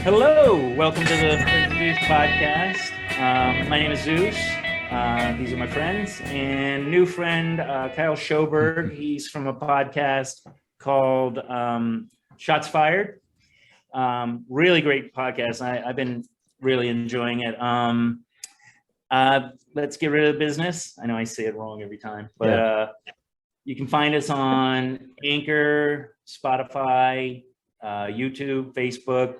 Hello, welcome to the Zeus podcast. My name is Zeus. These are my friends and new friend Kyle Schoberg. He's from a podcast called Shots Fired. Really great podcast. I've been really enjoying it. Let's get rid of the business. I know I say it wrong every time, but you can find us on Anchor, Spotify, YouTube, Facebook.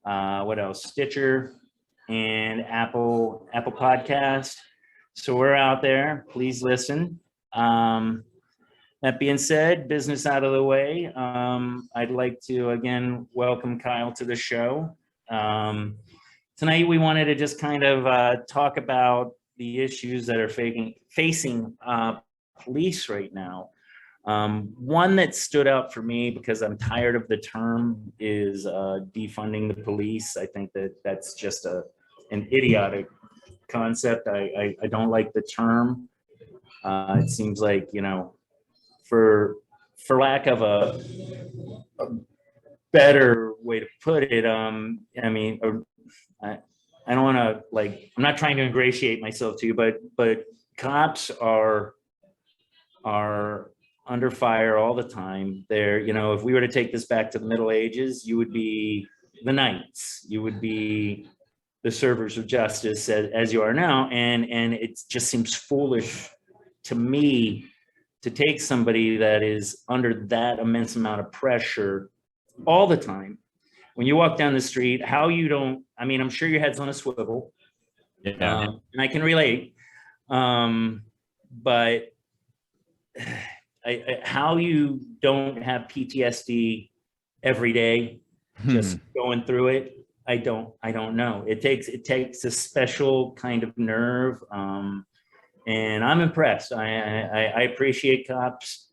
What else? Stitcher and Apple Podcast. So we're out there. Please listen. That being said, business out of the way. I'd like to again welcome Kyle to the show. Tonight we wanted to just kind of talk about the issues that are facing police right now. One that stood out for me because I'm tired of the term is defunding the police. I think that's just an idiotic concept. I don't like the term. It seems like, for lack of a better way to put it, I don't want to I'm not trying to ingratiate myself to you, but cops are under fire all the time. They're, if we were to take this back to the Middle Ages, you would be the knights, you would be the servers of justice as you are now. And it just seems foolish to me to take somebody that is under that immense amount of pressure all the time. When you walk down the street, I'm sure your head's on a swivel. Yeah. And I can relate. But how you don't have PTSD every day, just going through it, I don't know. It takes a special kind of nerve, and I'm impressed. I appreciate cops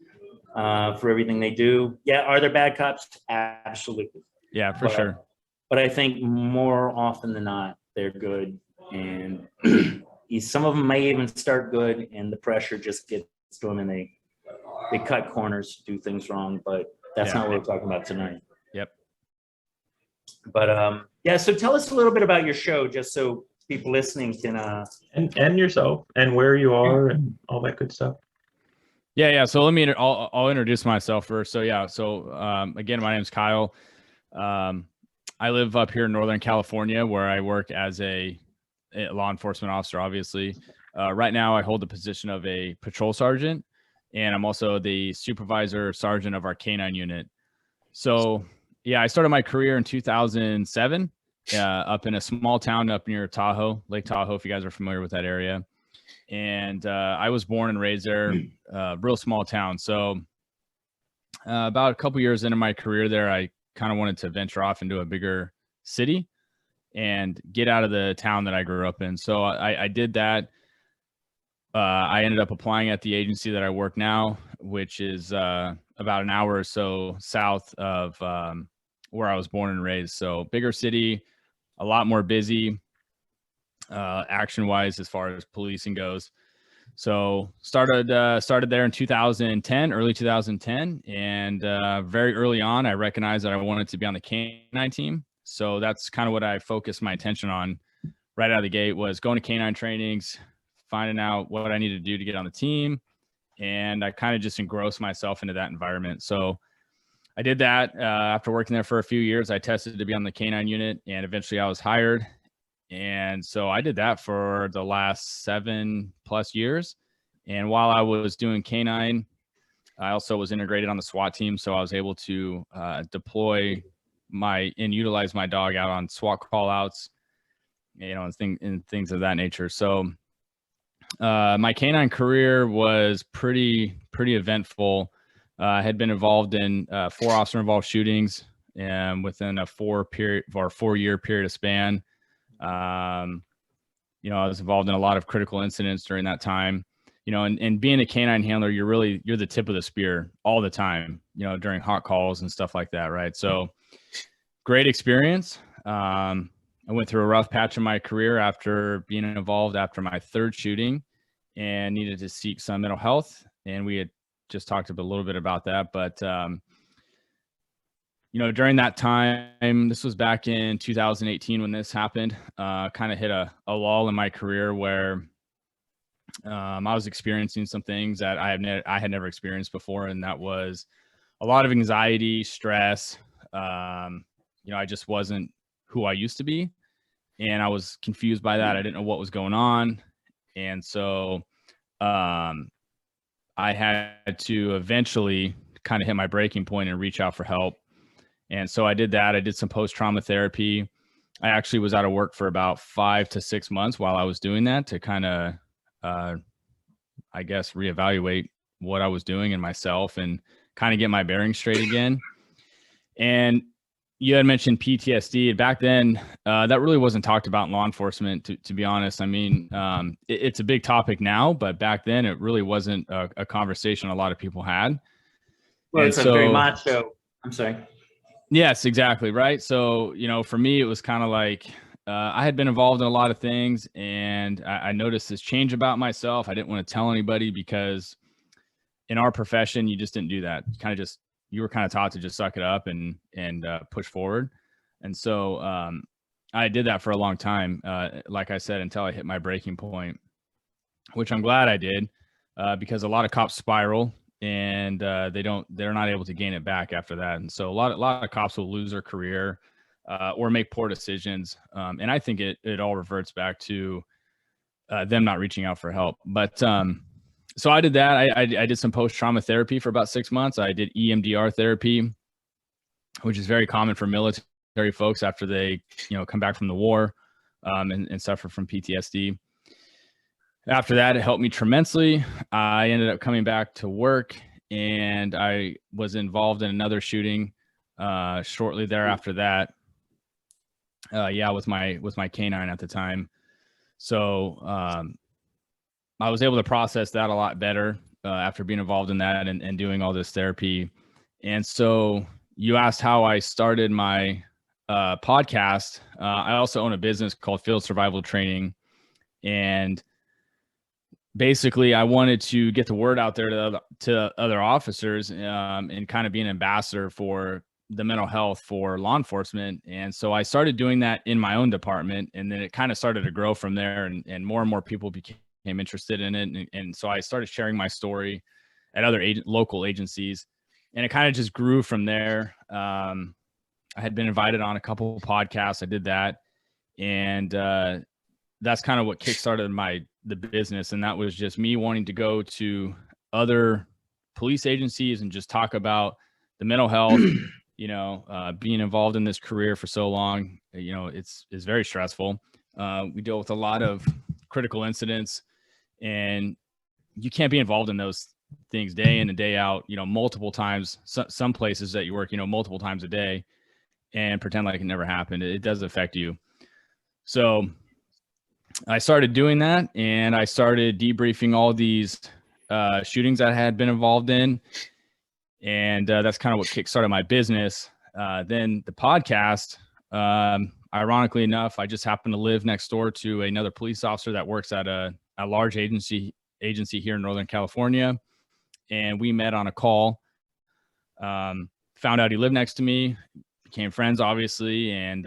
for everything they do. Yeah, are there bad cops? Absolutely. Yeah, for sure. But I think more often than not, they're good, and some of them may even start good, and the pressure just gets to them, and they cut corners, do things wrong, but that's not what we're talking about tonight. Yep. But so tell us a little bit about your show, just so people listening can and yourself and where you are and all that good stuff. Yeah. So I'll introduce myself first. So again, my name is Kyle. I live up here in Northern California, where I work as a law enforcement officer. Obviously, right now I hold the position of a patrol sergeant. And I'm also the supervisor sergeant of our K9 unit. So, I started my career in 2007 up in a small town up near Lake Tahoe, if you guys are familiar with that area. And I was born and raised there, real small town. So about a couple years into my career there, I kind of wanted to venture off into a bigger city and get out of the town that I grew up in. So I did that. I ended up applying at the agency that I work now, which is about an hour or so south of where I was born and raised. So bigger city, a lot more busy action-wise as far as policing goes. So started there in 2010, early 2010, and very early on, I recognized that I wanted to be on the K9 team. So that's kind of what I focused my attention on right out of the gate, was going to K9 trainings, finding out what I needed to do to get on the team. And I kind of just engrossed myself into that environment. So I did that. After working there for a few years, I tested to be on the K9 unit, and eventually I was hired. And so I did that for the last 7+ years. And while I was doing K9, I also was integrated on the SWAT team. So I was able to deploy and utilize my dog out on SWAT call outs, and things of that nature. So my K9 career was pretty eventful. I had been involved in 4 officer involved shootings within a 4-year period of span. I was involved in a lot of critical incidents during that time, and being a K9 handler, you're the tip of the spear all the time, during hot calls and stuff like that. Right. So great experience. I went through a rough patch in my career after being involved after my 3rd shooting and needed to seek some mental health. And we had just talked a little bit about that, but during that time, this was back in 2018 when this happened, kind of hit a lull in my career where I was experiencing some things that I had never experienced before. And that was a lot of anxiety, stress. I just wasn't who I used to be. And I was confused by that. I didn't know what was going on. And so I had to eventually kind of hit my breaking point and reach out for help. And so I did that. I did some post-trauma therapy. I actually was out of work for about 5 to 6 months while I was doing that to kind of, I guess, reevaluate what I was doing and myself and kind of get my bearings straight again. And you had mentioned PTSD. Back then, that really wasn't talked about in law enforcement, to be honest. I mean, it's a big topic now, but back then it really wasn't a conversation a lot of people had. Well, it's a very macho. I'm sorry. Yes, exactly. Right. So, for me, it was kind of like I had been involved in a lot of things, and I noticed this change about myself. I didn't want to tell anybody because in our profession, you just didn't do that. You were kind of taught to just suck it up and push forward. And so I did that for a long time, like I said, until I hit my breaking point, which I'm glad I did, because a lot of cops spiral and they're not able to gain it back after that. And so a lot of cops will lose their career or make poor decisions. And I think it all reverts back to them not reaching out for help. But so I did that. I did some post-trauma therapy for about 6 months. I did EMDR therapy, which is very common for military folks after they, come back from the war and suffer from PTSD. After that, it helped me tremendously. I ended up coming back to work, and I was involved in another shooting shortly thereafter that. With my canine at the time. So I was able to process that a lot better after being involved in that and doing all this therapy. And so you asked how I started my podcast. I also own a business called Field Survival Training. And basically, I wanted to get the word out there to other officers and kind of be an ambassador for the mental health for law enforcement. And so I started doing that in my own department, and then it kind of started to grow from there, and more people became interested in it. And so I started sharing my story at other local agencies, and it kind of just grew from there. I had been invited on a couple of podcasts. I did that. And that's kind of what kickstarted the business. And that was just me wanting to go to other police agencies and just talk about the mental health. Being involved in this career for so long, it's very stressful. We deal with a lot of critical incidents, and you can't be involved in those things day in and day out, multiple times, some places that you work, multiple times a day, and pretend like it never happened. It does affect you. So I started doing that, and I started debriefing all these shootings that I had been involved in. And that's kind of what kickstarted my business. Then the podcast, ironically enough, I just happened to live next door to another police officer that works at a large agency here in Northern California. And we met on a call, found out he lived next to me, became friends, obviously. And,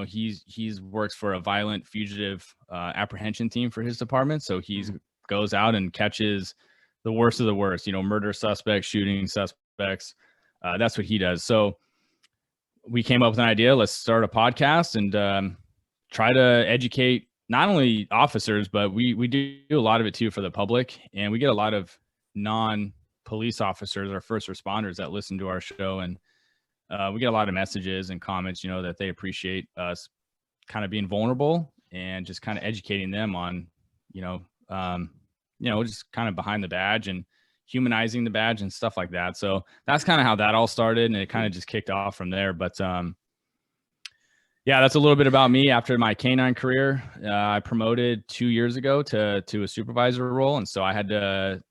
he's works for a violent fugitive apprehension team for his department. So he goes out and catches the worst of the worst, murder suspects, shooting suspects. That's what he does. So we came up with an idea. Let's start a podcast and try to educate not only officers, but we do a lot of it too for the public. And we get a lot of non-police officers or first responders that listen to our show. And we get a lot of messages and comments, that they appreciate us kind of being vulnerable and just kind of educating them on, just kind of behind the badge and humanizing the badge and stuff like that. So that's kind of how that all started, and it kind of just kicked off from there. But that's a little bit about me. After my canine career, I promoted 2 years ago to a supervisor role, and so I had to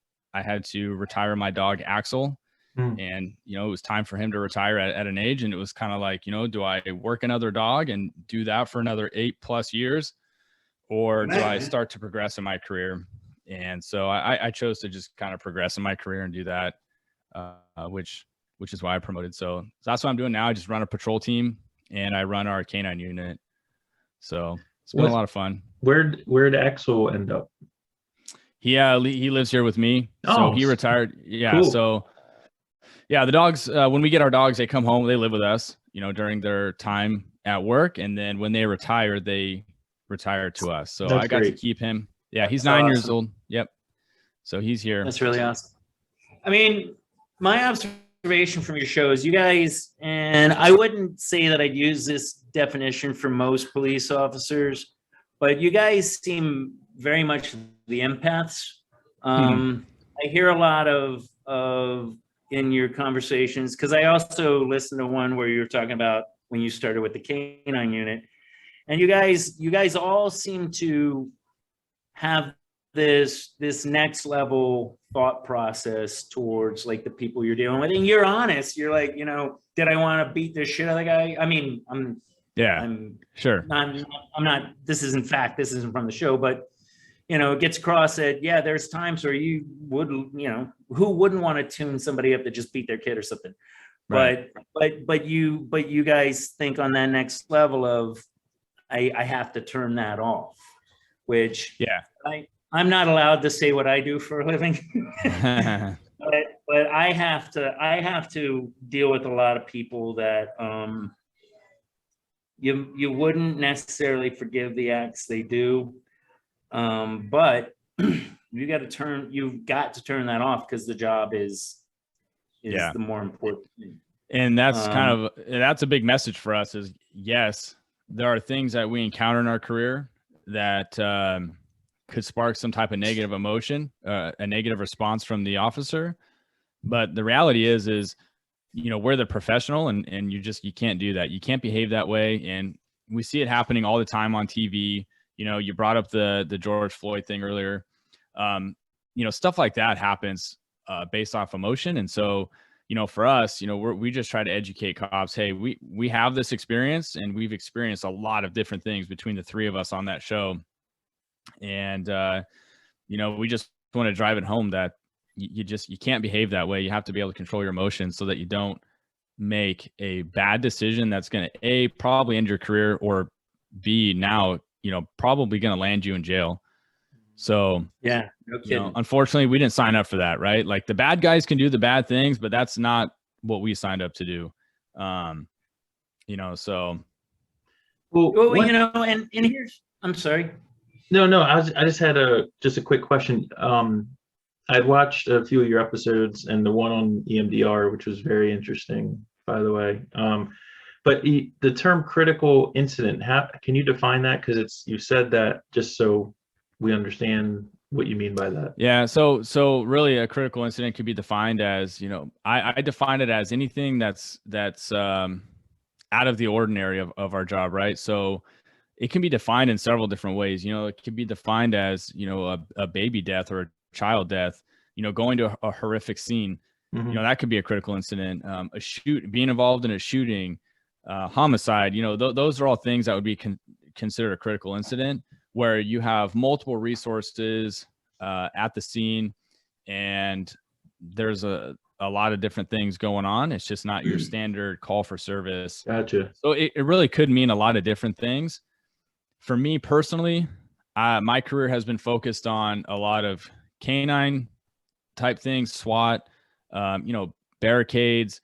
retire my dog Axel. And it was time for him to retire at an age, and it was kind of like, do I work another dog and do that for another 8+ years, or do I start to progress in my career? And so I chose to just kind of progress in my career and do that, which which is why I promoted. So that's what I'm doing now. I just run a patrol team and I run our canine unit. So it's been a lot of fun. Where'd Axel end up? He lives here with me. So Oh, he retired. Yeah. cool. So yeah, the dogs, when we get our dogs, they come home, they live with us, during their time at work. And then when they retire, they retire to us. So That's I got great. to keep him. Yeah. He's That's 9 years awesome. old. Yep. So he's here. That's really awesome. I mean, my observation from your show is you guys, and I wouldn't say that I'd use this definition for most police officers, but you guys seem very much the empaths. I hear a lot of in your conversations, because I also listened to one where you were talking about when you started with the canine unit, and you guys all seem to have this next level thought process towards like the people you're dealing with, and you're honest. You're like, did I want to beat the shit out of the guy? I mean, I'm sure. I'm not. This isn't from the show, but it gets across that there's times where you would, who wouldn't want to tune somebody up that just beat their kid or something, Right. but you guys think on that next level of I have to turn that off, which I'm not allowed to say what I do for a living, but I have to deal with a lot of people that you wouldn't necessarily forgive the acts they do, but you've got to turn that off, because the job is the more important thing. And that's that's a big message for us is, yes, there are things that we encounter in our career that could spark some type of negative emotion, a negative response from the officer. But the reality is, we're the professional, and you can't do that. You can't behave that way. And we see it happening all the time on TV. You brought up the George Floyd thing earlier. Stuff like that happens based off emotion. And so, for us, we just try to educate cops. Hey, we have this experience, and we've experienced a lot of different things between the three of us on that show. And, we just want to drive it home that you can't behave that way. You have to be able to control your emotions so that you don't make a bad decision that's going to A, probably end your career, or B, now, probably going to land you in jail. So yeah, no kidding. Unfortunately, we didn't sign up for that, right? Like, the bad guys can do the bad things, but that's not what we signed up to do. So. Well, and here's, I'm sorry. No, I just had a quick question. I'd watched a few of your episodes, and the one on EMDR, which was very interesting, by the way. But the term critical incident, can you define that? Because you said that just so we understand what you mean by that. Yeah. So really, a critical incident could be defined as, I define it as anything that's out of the ordinary of our job, right? So it can be defined in several different ways. It could be defined as, a baby death or a child death, going to a horrific scene. Mm-hmm. That could be a critical incident. Being involved in a shooting, homicide, those are all things that would be considered a critical incident, where you have multiple resources at the scene, and there's a lot of different things going on. It's just not your standard call for service. Gotcha. So it really could mean a lot of different things. For me personally, my career has been focused on a lot of canine type things, SWAT, barricades,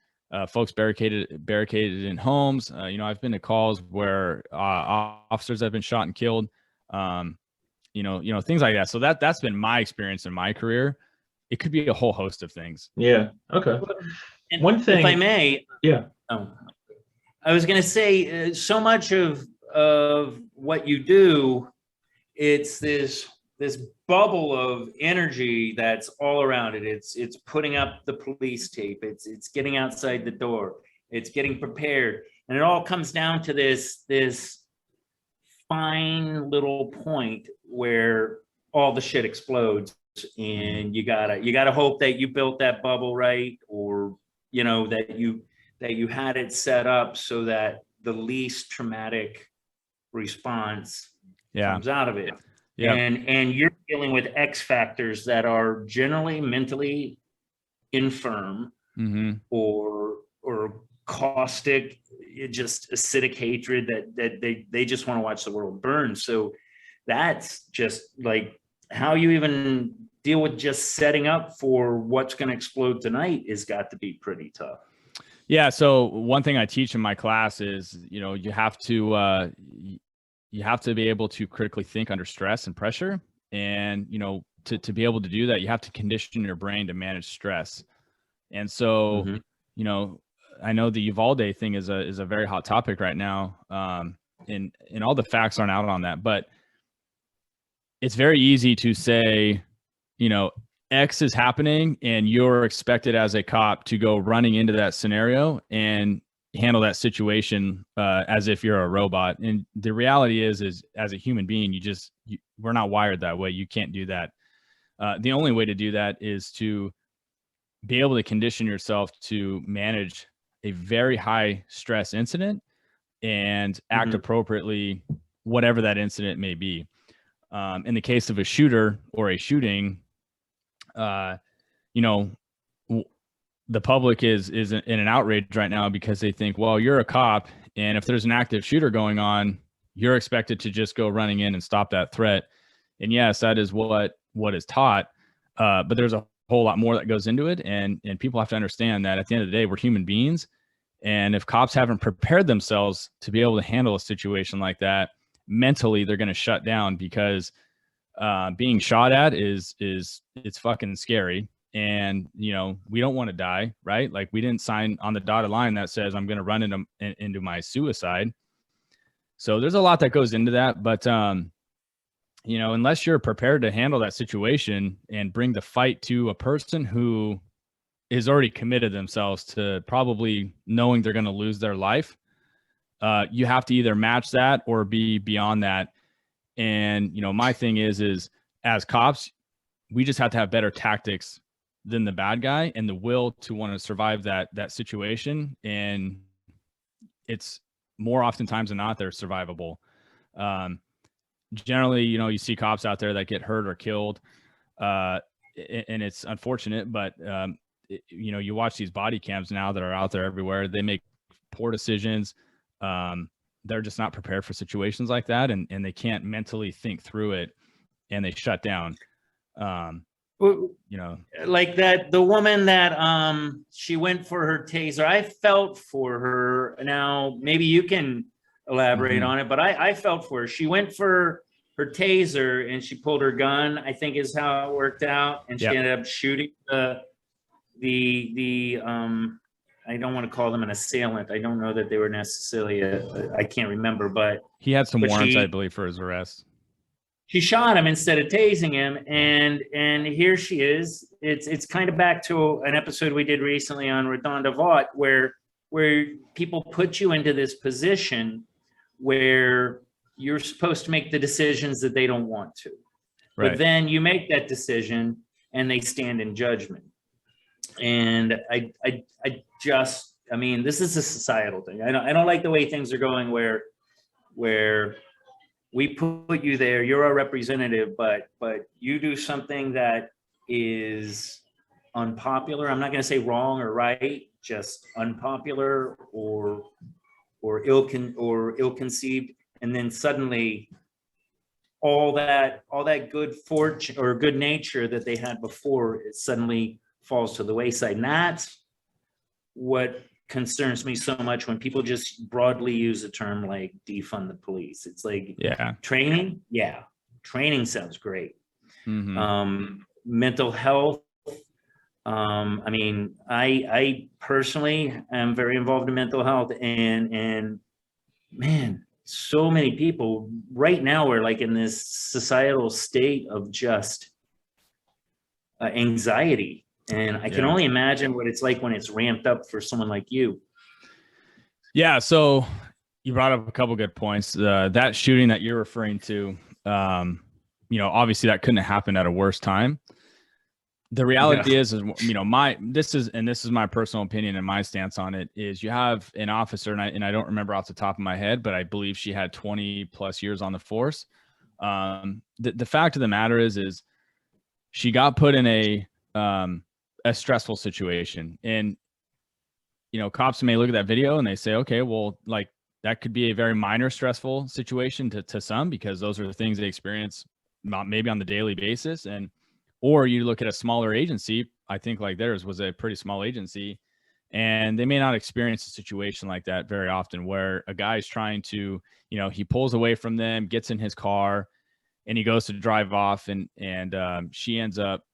folks barricaded in homes. I've been to calls where officers have been shot and killed, things like that. So that's been my experience in my career. It could be a whole host of things. Yeah. Okay. And one thing, if I may, yeah. I was going to say, so much of what you do, it's this bubble of energy that's all around it. It's putting up the police tape. It's getting outside the door. It's getting prepared, and it all comes down to this fine little point where all the shit explodes, and you gotta hope that you built that bubble right, or that you had it set up so that the least traumatic response comes out of it. Yeah. And you're dealing with X factors that are generally mentally infirm, or caustic, just acidic hatred that they just want to watch the world burn. So that's just like how you even deal with just setting up for what's going to explode tonight has got to be pretty tough. Yeah. So one thing I teach in my class is, you have to be able to critically think under stress and pressure. And, to be able to do that, you have to condition your brain to manage stress. And so, I know the Uvalde thing is a very hot topic right now. And all the facts aren't out on that, but it's very easy to say, X is happening and you're expected as a cop to go running into that scenario and handle that situation as if you're a robot. And the reality is as a human being, we're not wired that way. You can't do that. The only way to do that is to be able to condition yourself to manage a very high stress incident and act appropriately, whatever that incident may be. In the case of a shooter or a shooting, the public is in an outrage right now because they think, well, you're a cop, and if there's an active shooter going on, you're expected to just go running in and stop that threat. And yes, that is what is taught, but there's a whole lot more that goes into it, and people have to understand that at the end of the day, we're human beings, and if cops haven't prepared themselves to be able to handle a situation like that, mentally they're going to shut down, because being shot at it's fucking scary. And we don't want to die, right? Like, we didn't sign on the dotted line that says I'm going to run into my suicide. So there's a lot that goes into that, but unless you're prepared to handle that situation and bring the fight to a person who is already committed themselves to probably knowing they're going to lose their life, you have to either match that or be beyond that. And my thing is as cops, we just have to have better tactics than the bad guy and the will to want to survive that situation. And it's more oftentimes than not, they're survivable. Generally, you see cops out there that get hurt or killed, and it's unfortunate, but you watch these body cams now that are out there everywhere. They make poor decisions. They're just not prepared for situations like that, and they can't mentally think through it, and they shut down. Like that, the woman that she went for her taser, I felt for her. Now maybe you can elaborate on it, but I felt for her. She went for her taser and she pulled her gun, I think is how it worked out, and she ended up shooting the I don't want to call them an assailant. I don't know that they were necessarily I can't remember, but he had some warrants, I believe, for his arrest. She shot him instead of tasing him, and here she is. It's kind of back to an episode we did recently on Redonda Vought, where people put you into this position where you're supposed to make the decisions that they don't want to. Right. But then you make that decision and they stand in judgment. And I mean, this is a societal thing. I don't like the way things are going where we put you there, you're our representative, but you do something that is unpopular. I'm not going to say wrong or right, just unpopular or ill-conceived, and then suddenly all that good fortune or good nature that they had before, it suddenly falls to the wayside. And that's what concerns me so much when people just broadly use a term like defund the police. It's like, training. Yeah. Training sounds great. Mental health. I mean, I personally am very involved in mental health, and man, so many people right now are like in this societal state of just anxiety. And I can only imagine what it's like when it's ramped up for someone like you. Yeah. So you brought up a couple good points. That shooting that you're referring to, obviously that couldn't have happened at a worse time. The reality is, this is my personal opinion and my stance on it is you have an officer, and I don't remember off the top of my head, but I believe she had 20 plus years on the force. The fact of the matter is she got put in a stressful situation, and cops may look at that video and they say, okay, well, like that could be a very minor stressful situation to some, because those are the things they experience maybe on the daily basis. Or you look at a smaller agency, I think like theirs was a pretty small agency, and they may not experience a situation like that very often, where a guy's trying to, he pulls away from them, gets in his car, and he goes to drive off, and she ends up,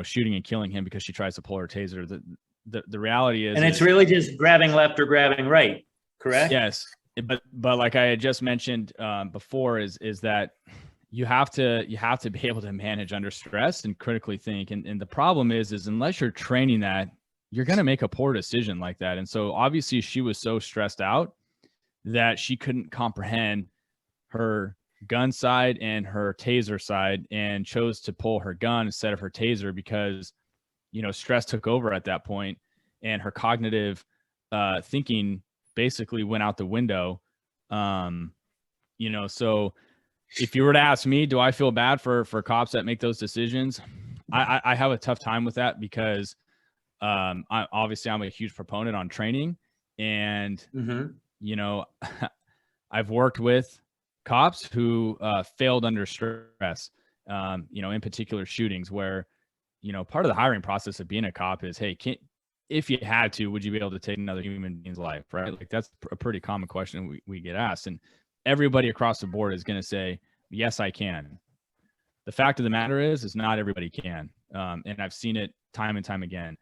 shooting and killing him because she tries to pull her taser. The reality is, and it's really just grabbing left or grabbing right, correct? Yes, but like I had just mentioned before, is that you have to be able to manage under stress and critically think. And the problem is unless you're training that, you're going to make a poor decision like that. And so obviously she was so stressed out that she couldn't comprehend her gun side and her taser side, and chose to pull her gun instead of her taser because, stress took over at that point, and her cognitive thinking basically went out the window. So if you were to ask me, do I feel bad for cops that make those decisions? I have a tough time with that, because I'm a huge proponent on training, and I've worked with cops who failed under stress, in particular shootings where, part of the hiring process of being a cop is, hey, if you had to, would you be able to take another human being's life, right? Like that's a pretty common question we get asked, and everybody across the board is going to say, yes, I can. The fact of the matter is not everybody can. And I've seen it time and time again.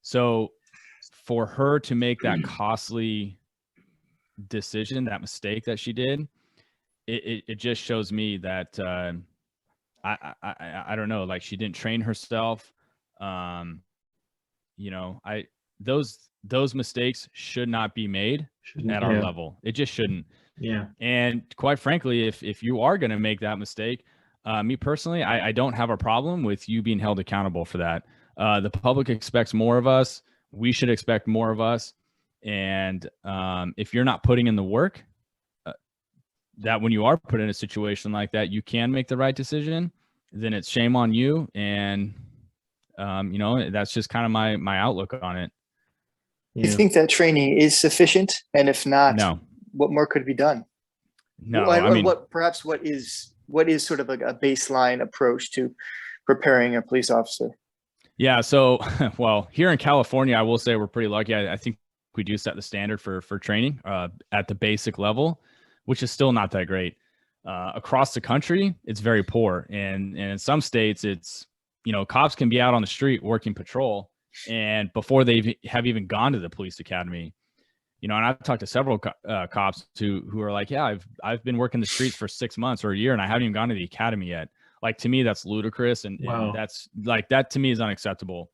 So for her to make that costly decision, that mistake that she did, it just shows me that I don't know, like she didn't train herself. Those mistakes should not be made at our level. It just shouldn't. Yeah. And quite frankly, if you are going to make that mistake, me personally, I don't have a problem with you being held accountable for that. The public expects more of us. We should expect more of us. And if you're not putting in the work, that when you are put in a situation like that, you can make the right decision, then it's shame on you. And, that's just kind of my outlook on it. You think that training is sufficient? And if not, no. What more could be done? No, what is sort of like a baseline approach to preparing a police officer? Yeah. So, well, here in California, I will say we're pretty lucky. I think we do set the standard for training at the basic level, which is still not that great. Across the country, it's very poor. And in some states, it's, cops can be out on the street working patrol, and before they have even gone to the police academy, and I've talked to several cops who are like, yeah, I've been working the streets for 6 months or a year, and I haven't even gone to the academy yet. Like, to me, that's ludicrous. And that's like, that to me is unacceptable.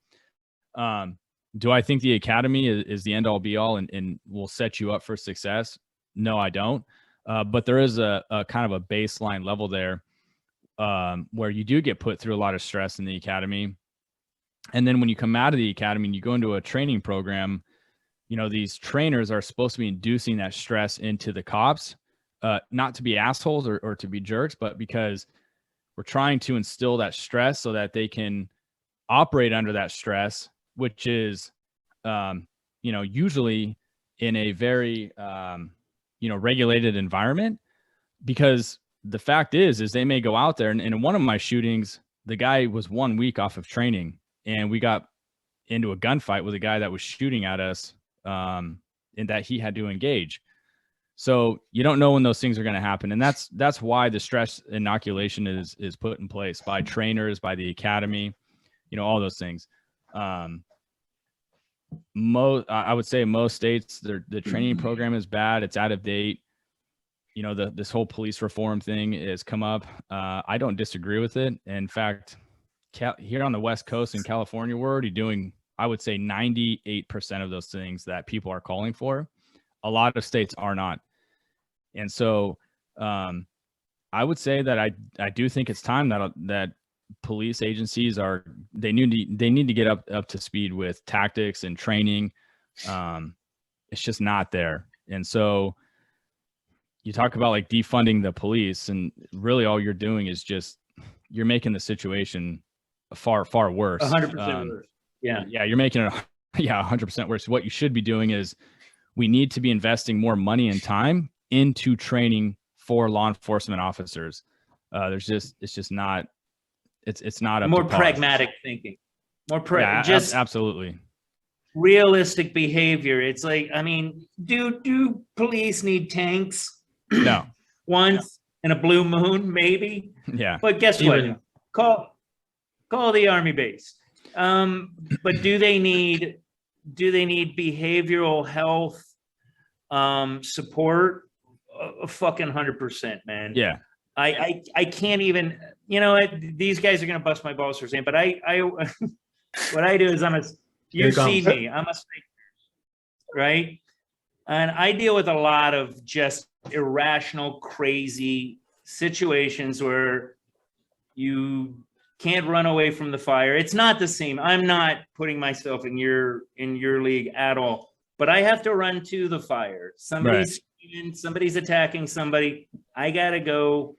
Do I think the academy is the end all be all and will set you up for success? No, I don't. But there is a kind of a baseline level there where you do get put through a lot of stress in the academy. And then when you come out of the academy and you go into a training program, these trainers are supposed to be inducing that stress into the cops, not to be assholes or to be jerks, but because we're trying to instill that stress so that they can operate under that stress, which is, usually in a very, regulated environment. Because the fact is they may go out there, and in one of my shootings, the guy was 1 week off of training, and we got into a gunfight with a guy that was shooting at us, and that he had to engage. So you don't know when those things are going to happen. And that's why the stress inoculation is put in place by trainers, by the academy, all those things. I would say most states, the training program is bad. It's out of date. This whole police reform thing has come up. I don't disagree with it. In fact, here on the West Coast in California, we're already doing, I would say, 98% of those things that people are calling for. A lot of states are not. And so I would say that I do think it's time that police agencies they need to get up to speed with tactics and training. It's just not there. And so you talk about like defunding the police, and really all you're doing is you're making the situation far, far worse. 100% worse. Yeah. Yeah. You're making it Yeah, 100% worse. What you should be doing is we need to be investing more money and time into training for law enforcement officers. It's not up More to par. pragmatic thinking, Yeah, just absolutely. realistic behavior. It's like, I mean, do police need tanks? No. Once in a blue moon, maybe. Yeah. But guess Even- what? Call the Army base. But do they need behavioral health support? Fucking 100%, man. Yeah. I can't even, these guys are gonna bust my balls for saying, but I what I do is you see me, I'm a psychiatrist, right? And I deal with a lot of just irrational, crazy situations where you can't run away from the fire. It's not the same. I'm not putting myself in your league at all, but I have to run to the fire. Somebody's screaming, somebody's attacking somebody. I gotta go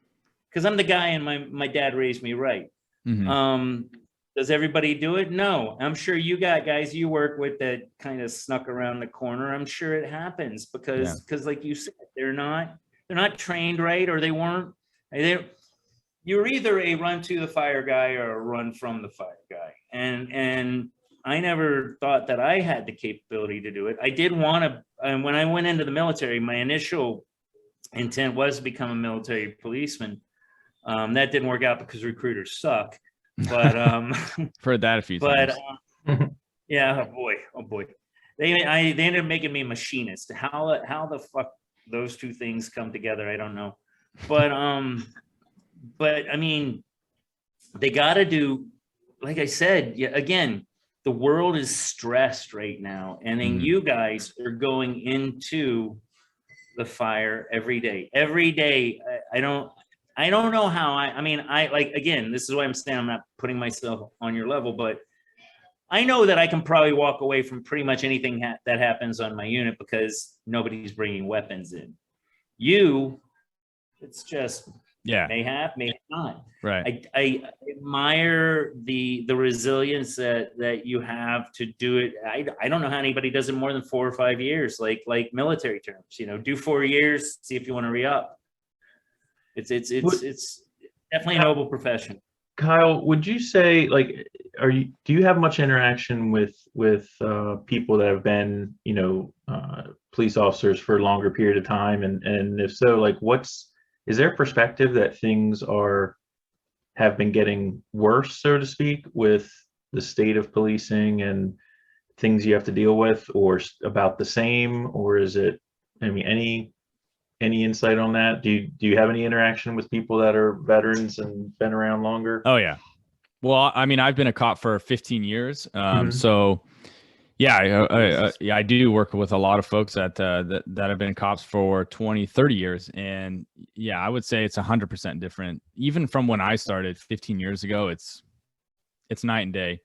because I'm the guy and my dad raised me right. Mhm. Does everybody do it? No. I'm sure you got guys you work with that kind of snuck around the corner. I'm sure it happens because like you said, they're not trained right, or they weren't. You're either a run to the fire guy or a run from the fire guy. And I never thought that I had the capability to do it. I did want to, and when I went into the military, my initial intent was to become a military policeman. That didn't work out because recruiters suck. But heard that a few times. Yeah, oh boy, they ended up making me a machinist. How the fuck those two things come together, I don't know. But I mean, they got to do, like I said, again, the world is stressed right now, and then you guys are going into the fire every day. I don't know how I like, again, this is why I'm saying I'm not putting myself on your level, but I know that I can probably walk away from pretty much anything that happens on my unit because nobody's bringing weapons in. It's just may have not. Right. I admire the resilience that you have to do it. I don't know how anybody does it more than 4 or 5 years, like military terms. Do 4 years, see if you want to re-up. It's definitely a noble profession. Kyle, would you say, like, do you have much interaction with people that have been, police officers for a longer period of time? And if so, like, is there a perspective that things have been getting worse, so to speak, with the state of policing and things you have to deal with, or about the same, or is it, any insight on that? Do you have any interaction with people that are veterans and been around longer? Oh yeah. Well, I've been a cop for 15 years. So yeah, I do work with a lot of folks that have been cops for 20, 30 years. And yeah, I would say it's 100% different. Even from when I started 15 years ago, it's night and day.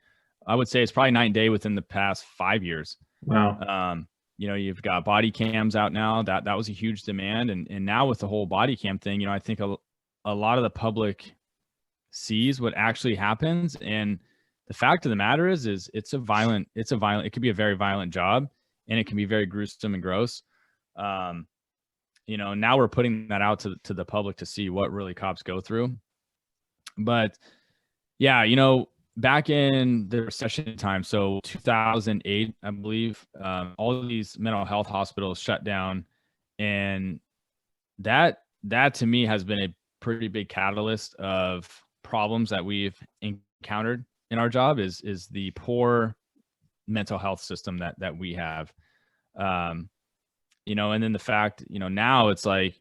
I would say it's probably night and day within the past 5 years. Wow. You've got body cams out now. That was a huge demand. And now with the whole body cam thing, I think a lot of the public sees what actually happens. And the fact of the matter is it could be a very violent job, and it can be very gruesome and gross. Now we're putting that out to the public to see what really cops go through. But yeah, back in the recession time, so 2008, I believe, all of these mental health hospitals shut down, and that to me has been a pretty big catalyst of problems that we've encountered in our job is the poor mental health system that we have. And then the fact, now it's like,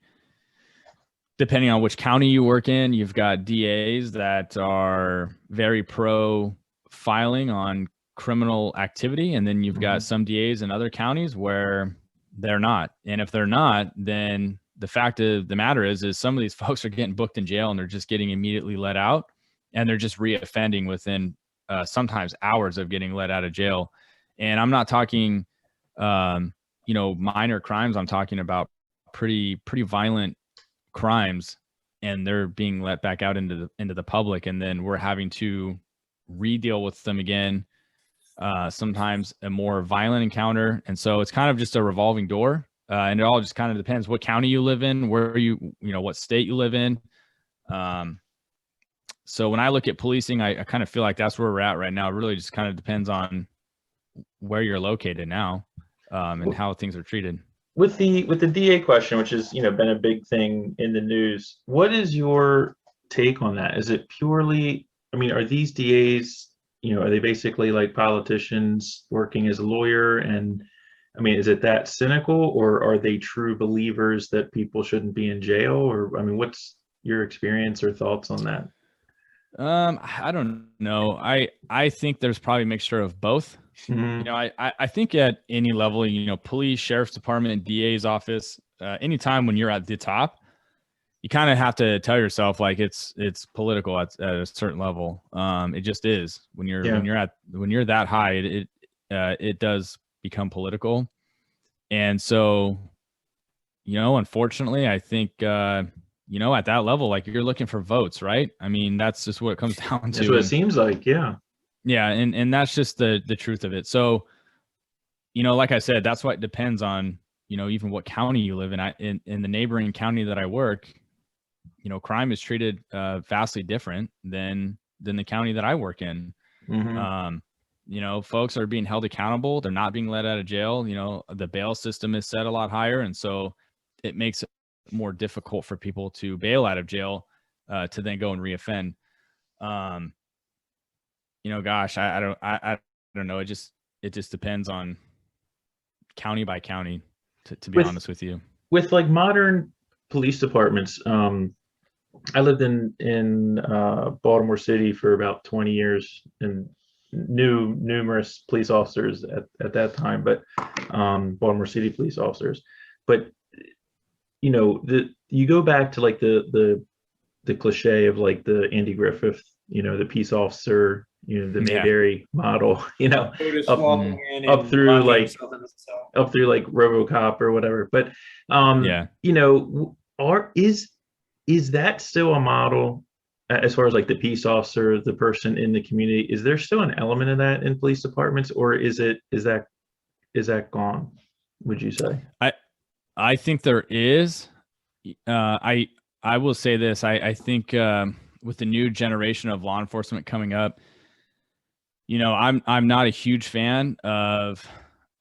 depending on which county you work in, you've got DAs that are very pro filing on criminal activity. And then you've got some DAs in other counties where they're not. And if they're not, then the fact of the matter is some of these folks are getting booked in jail and they're just getting immediately let out, and they're just reoffending within sometimes hours of getting let out of jail. And I'm not talking, minor crimes. I'm talking about pretty violent crimes, and they're being let back out into the public, and then we're having to re-deal with them again sometimes a more violent encounter. And so it's kind of just a revolving door. And it all just kind of depends what county you live in, where what state you live in. So when I look at policing, I kind of feel like that's where we're at right now. It really just kind of depends on where you're located now, and how things are treated. With the DA question, which has been a big thing in the news, what is your take on that? Is it purely, I mean, are these DAs, are they basically like politicians working as a lawyer? And I mean, is it that cynical, or are they true believers that people shouldn't be in jail? Or I mean, what's your experience or thoughts on that? I don't know. I think there's probably a mixture of both. Mhm. I think at any level, police, sheriff's department, DA's office, anytime when you're at the top, you kind of have to tell yourself like it's political at a certain level. It just is when you're that high, it does become political. And so, unfortunately, I think at that level, like you're looking for votes, right? I mean, that's just what it comes down to. That's what it seems like. Yeah. Yeah. And that's just the truth of it. So, like I said, that's what it depends on, even what county you live in. In the neighboring county that I work, crime is treated vastly different than the county that I work in. Mm-hmm. Folks are being held accountable. They're not being let out of jail. The bail system is set a lot higher. And so it makes it more difficult for people to bail out of jail to then go and reoffend. Gosh, I don't know. It just depends on county by county, to be honest with you. With like modern police departments, I lived in Baltimore City for about 20 years and knew numerous police officers at that time, but Baltimore City police officers. But you go back to like the cliche of like the Andy Griffith, the peace officer, the Mayberry model, up through like RoboCop or whatever. But is that still a model as far as like the peace officer, the person in the community? Is there still an element of that in police departments, or is that gone, would you say? I think there is. I will say this. I think with the new generation of law enforcement coming up, I'm not a huge fan of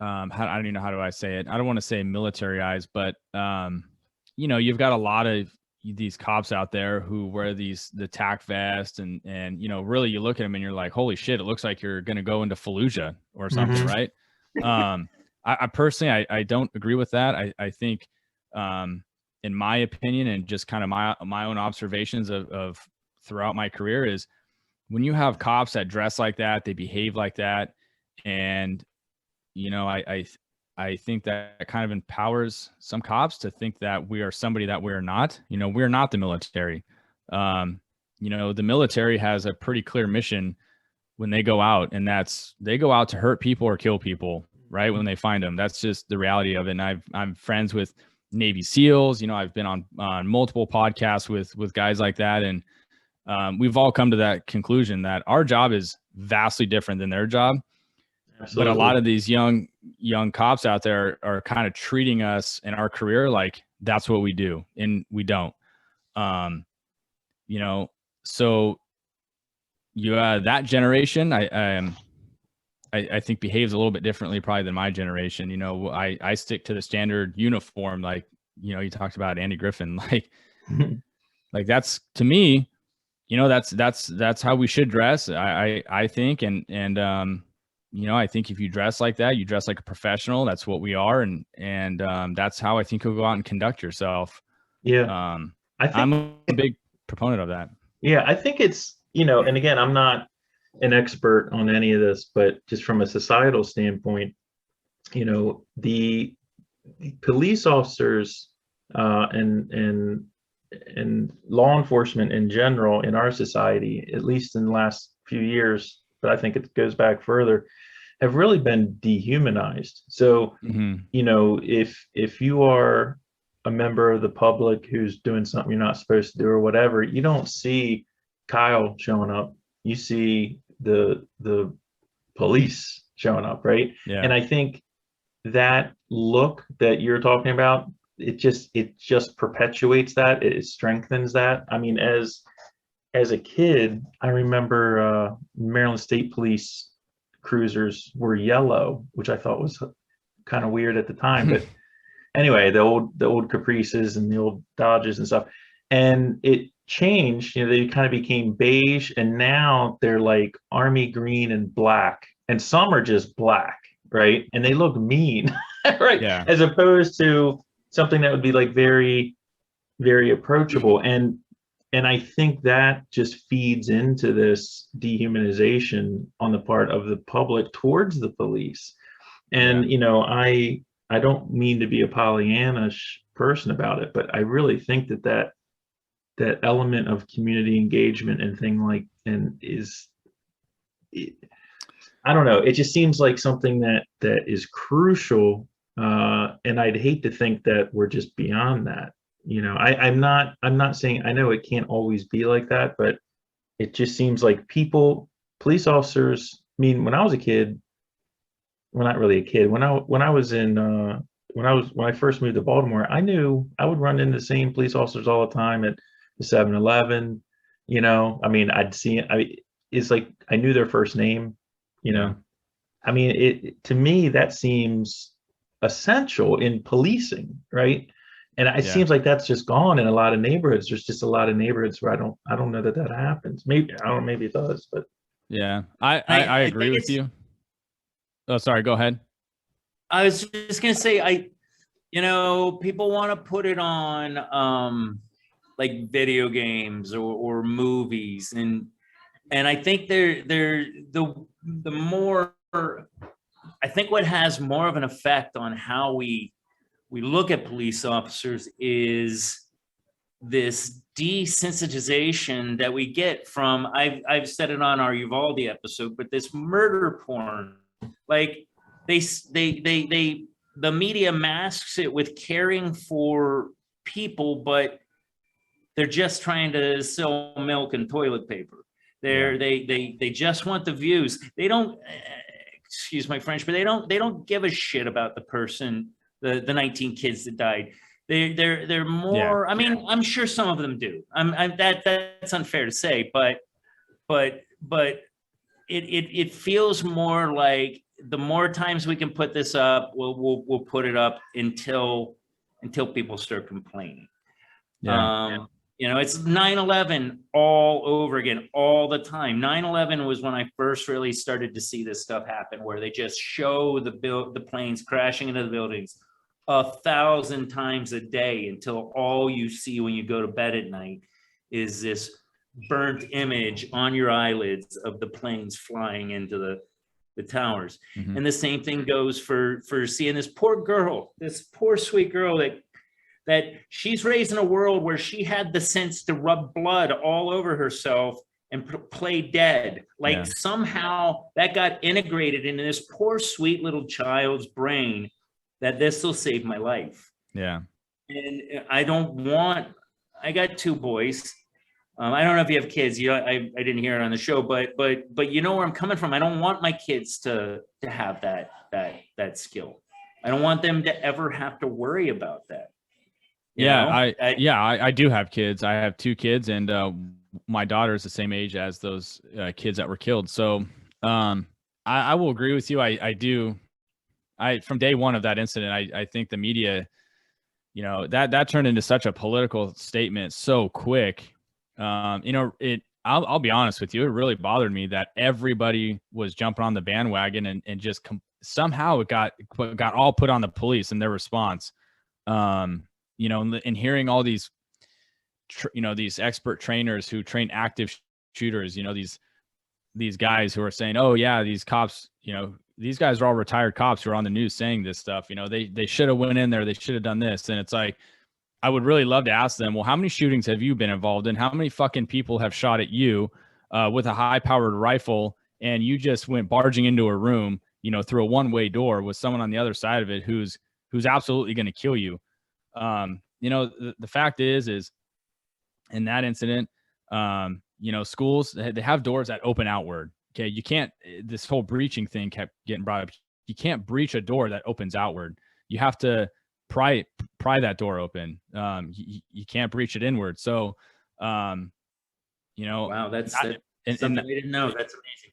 I don't even know, how do I say it? I don't want to say militarized, but you've got a lot of these cops out there who wear the tack vest and really you look at them and you're like, holy shit, it looks like you're going to go into Fallujah or something. Mm-hmm. Right. I personally, I don't agree with that. I think, in my opinion, and just kind of my own observations of throughout my career, is when you have cops that dress like that, they behave like that. And, I think that kind of empowers some cops to think that we are somebody that we're not. We're not the military. The military has a pretty clear mission when they go out, and they go out to hurt people or kill people, right? When they find them. That's just the reality of it. And I'm friends with Navy SEALs. I've been on multiple podcasts with guys like that. And we've all come to that conclusion that our job is vastly different than their job. Absolutely. But a lot of these young cops out there are kind of treating us in our career like that's what we do, and we don't. So that generation, I think behaves a little bit differently probably than my generation. I stick to the standard uniform, like you talked about Andy Griffin, like that's, to me, that's how we should dress. I think, and I think if you dress like that, you dress like a professional. That's what we are, and that's how I think you'll go out and conduct yourself. Yeah, I'm a big proponent of that. Yeah, I think it's and again, I'm not an expert on any of this, but just from a societal standpoint, the police officers and law enforcement in general in our society, at least in the last few years, but I think it goes back further, have really been dehumanized. So, if you are a member of the public who's doing something you're not supposed to do or whatever, you don't see Kyle showing up. You see the police showing up, right? Yeah. And I think that look that you're talking about, it just perpetuates that. It strengthens that. I mean, as a kid, I remember Maryland State Police cruisers were yellow, which I thought was kind of weird at the time. But anyway, the old Caprices and the old Dodges and stuff, and it changed. They kind of became beige, and now they're like army green and black, and some are just black, right? And they look mean, right? Yeah. As opposed to something that would be like very, very approachable. And I think that just feeds into this dehumanization on the part of the public towards the police. And I don't mean to be a Pollyanna-ish person about it, but I really think that element of community engagement and I don't know, it just seems like something that is crucial. And I'd hate to think that we're just beyond that. I'm not saying, I know it can't always be like that, but it just seems like police officers, I mean, when I was a kid, well, not really a kid, when I first moved to Baltimore, I knew I would run into the same police officers all the time at the 7-Eleven. I mean, it's like I knew their first name. I mean, to me, that seems essential in policing, right? And it seems like that's just gone in a lot of neighborhoods. There's just a lot of neighborhoods where I don't know that happens. Maybe, I don't know, maybe it does, but Yeah, I agree with you. Oh, sorry, go ahead. I was just gonna say, people want to put it on like video games or movies, and I think the more, I think what has more of an effect on how we look at police officers is this desensitization that we get from, I've said it on our Uvalde episode, but this murder porn, like the media masks it with caring for people, but they're just trying to sell milk and toilet paper. They just want the views. They don't, excuse my French, but they don't give a shit about the person, the 19 kids that died. They're more. I mean, I'm sure some of them do. That's unfair to say, but it feels more like the more times we can put this up, we'll put it up until people start complaining. It's 9/11 all over again, all the time. 9/11 was when I first really started to see this stuff happen, where they just show the planes crashing into the buildings 1,000 times a day until all you see when you go to bed at night is this burnt image on your eyelids of the planes flying into the towers. Mm-hmm. And the same thing goes for seeing this poor girl, this poor sweet girl that she's raised in a world where she had the sense to rub blood all over herself and play dead. Like somehow that got integrated into this poor sweet little child's brain, that this will save my life. Yeah. And I got 2 boys. I don't know if you have kids. I didn't hear it on the show, but you know where I'm coming from. I don't want my kids to have that skill. I don't want them to ever have to worry about that. I do have kids. I have 2 kids, and my daughter is the same age as those kids that were killed. So I will agree with you. I do. From day one of that incident, I think the media, that turned into such a political statement so quick. I'll be honest with you. It really bothered me that everybody was jumping on the bandwagon and just somehow it got all put on the police and their response. And hearing all these, these expert trainers who train active shooters, these guys who are saying, oh yeah, these cops, these guys are all retired cops who are on the news saying this stuff, they should have went in there. They should have done this. And it's like, I would really love to ask them, well, how many shootings have you been involved in? How many fucking people have shot at you with a high powered rifle? And you just went barging into a room, through a one-way door with someone on the other side of it, who's absolutely going to kill you. The fact is in that incident, schools, they have doors that open outward okay, you can't, this whole breaching thing kept getting brought up. You can't breach a door that opens outward. You have to pry that door open. You can't breach it inward. So, Wow, that's and something I didn't know. That's amazing.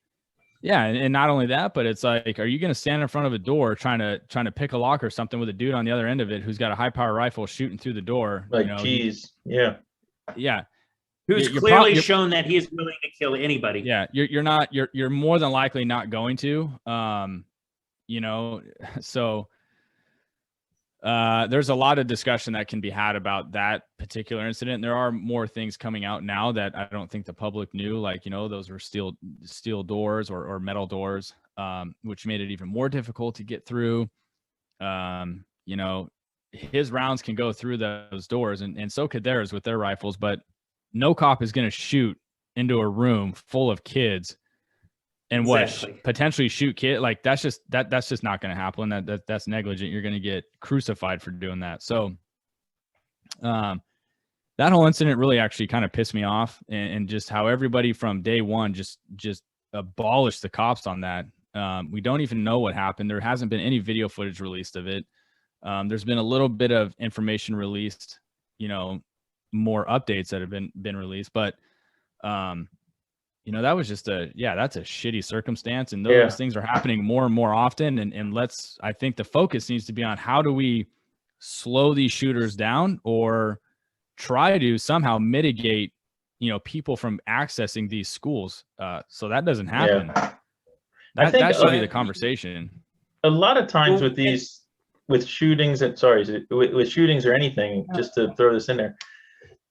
yeah, and not only that, but it's like, are you going to stand in front of a door trying to pick a lock or something with a dude on the other end of it who's got a high power rifle shooting through the door? Like, geez, yeah. Who's clearly shown that he is willing to kill anybody. Yeah, you're more than likely not going to. So there's a lot of discussion that can be had about that particular incident. And there are more things coming out now that I don't think the public knew, like, those were steel doors or metal doors, which made it even more difficult to get through. His rounds can go through those doors, and so could theirs with their rifles, but no cop is going to shoot into a room full of kids and potentially shoot kid. Like, that's just not going to happen. That's negligent. You're going to get crucified for doing that. So, that whole incident really actually kind of pissed me off, and just how everybody from day one just abolished the cops on that. We don't even know what happened. There hasn't been any video footage released of it. There's been a little bit of information released, more updates that have been released, but, that was just that's a shitty circumstance, and those things are happening more and more often. And I think the focus needs to be on how do we slow these shooters down, or try to somehow mitigate, people from accessing these schools. So that doesn't happen. Yeah. That should be the conversation. A lot of times with shootings with shootings or anything, just to throw this in there,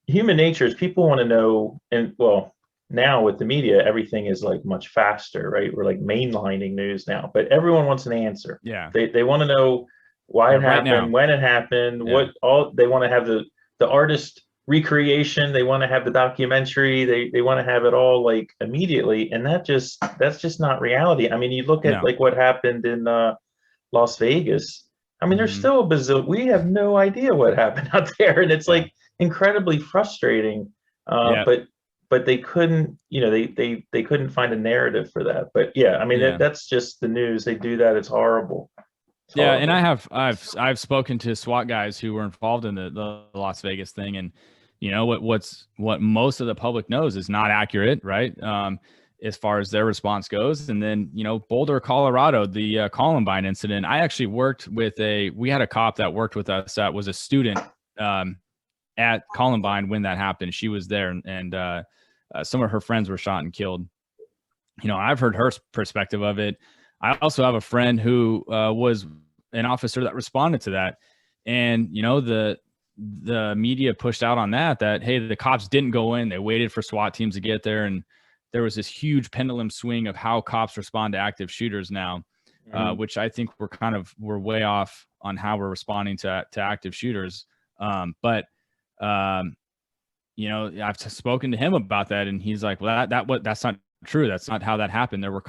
human nature is people want to know, and now with the media, everything is like much faster, right? We're like mainlining news now, but everyone wants an answer. Yeah. They want to know why it happened, when it happened, they want to have the artist recreation. They want to have the documentary. They want to have it all like immediately. And that's just not reality. I mean, you look at like what happened in Las Vegas. I mean, there's still we have no idea what happened out there. And it's like incredibly frustrating. But they couldn't, they couldn't find a narrative for that. But I mean, that's just the news. They do that. It's horrible. And I've spoken to SWAT guys who were involved in the Las Vegas thing, and what most of the public knows is not accurate, right? As far as their response goes. And then, Boulder, Colorado, the Columbine incident, I actually worked with we had a cop that worked with us that was a student at Columbine when that happened. She was there, and some of her friends were shot and killed. I've heard her perspective of it. I also have a friend who was an officer that responded to that. And, the media pushed out on that, hey, the cops didn't go in. They waited for SWAT teams to get there. And there was this huge pendulum swing of how cops respond to active shooters now, which I think we're way off on how we're responding to active shooters. But I've spoken to him about that, and he's like, well, that's not true. That's not how that happened. There were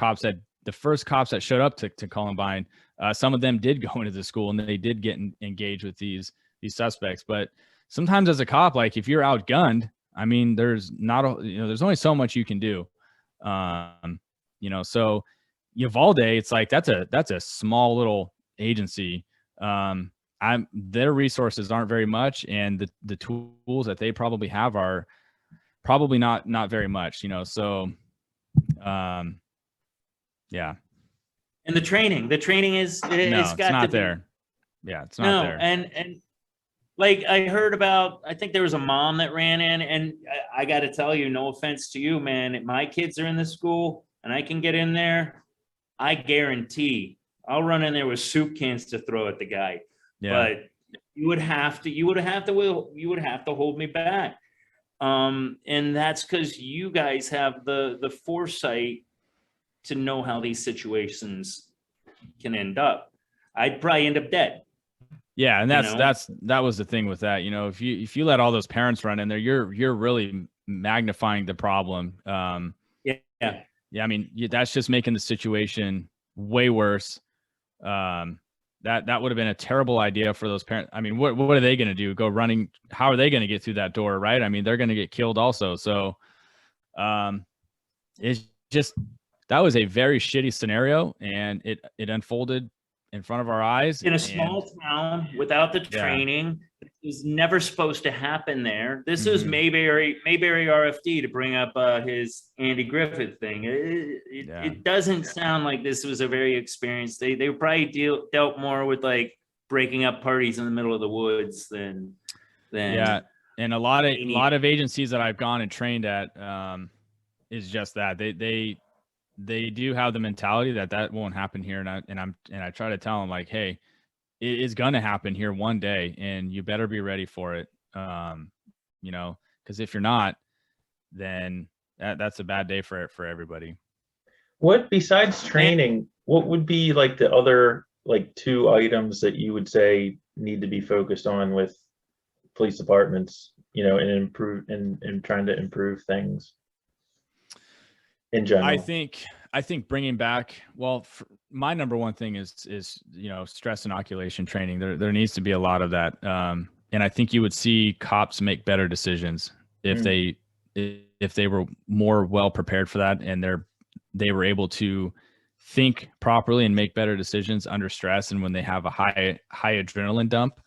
the first cops that showed up to Columbine, some of them did go into the school, and they did get engaged with these suspects. But sometimes as a cop, like if you're outgunned, I mean, there's only so much you can do. So Uvalde, it's like, that's a small little agency. Their resources aren't very much, and the tools that they probably have are probably not very much, so yeah. And the training is it's not there. Yeah, it's not there. And like I heard about, I think there was a mom that ran in, and I got to tell you, no offense to you, man, my kids are in the school and I can get in there, I guarantee I'll run in there with soup cans to throw at the guy. But you would have to hold me back. And that's because you guys have the foresight to know how these situations can end up. I'd probably end up dead. Yeah, and that was the thing with that. If you let all those parents run in there, you're really magnifying the problem. Yeah. I mean, that's just making the situation way worse. That would have been a terrible idea for those parents. I mean, what are they going to do? Go running? How are they going to get through that door? Right? I mean, they're going to get killed also. So, it's just, that was a very shitty scenario, and it unfolded in front of our eyes. In a small town without the training, it was never supposed to happen there. This is Mayberry RFD, to bring up his Andy Griffith thing. It doesn't sound like this was a very experienced. They probably dealt more with like breaking up parties in the middle of the woods than and a lot of agencies that I've gone and trained at is just that they do have the mentality that won't happen here, and I try to tell them, like, hey, it is going to happen here one day, and you better be ready for it. Because if you're not, then that's a bad day for everybody. What, besides training, what would be like the other like 2 items that you would say need to be focused on with police departments, and trying to improve things in general? I think bringing back, my number one thing is stress inoculation training. There needs to be a lot of that, and I think you would see cops make better decisions if they were more well prepared for that, and they were able to think properly and make better decisions under stress and when they have a high adrenaline dump.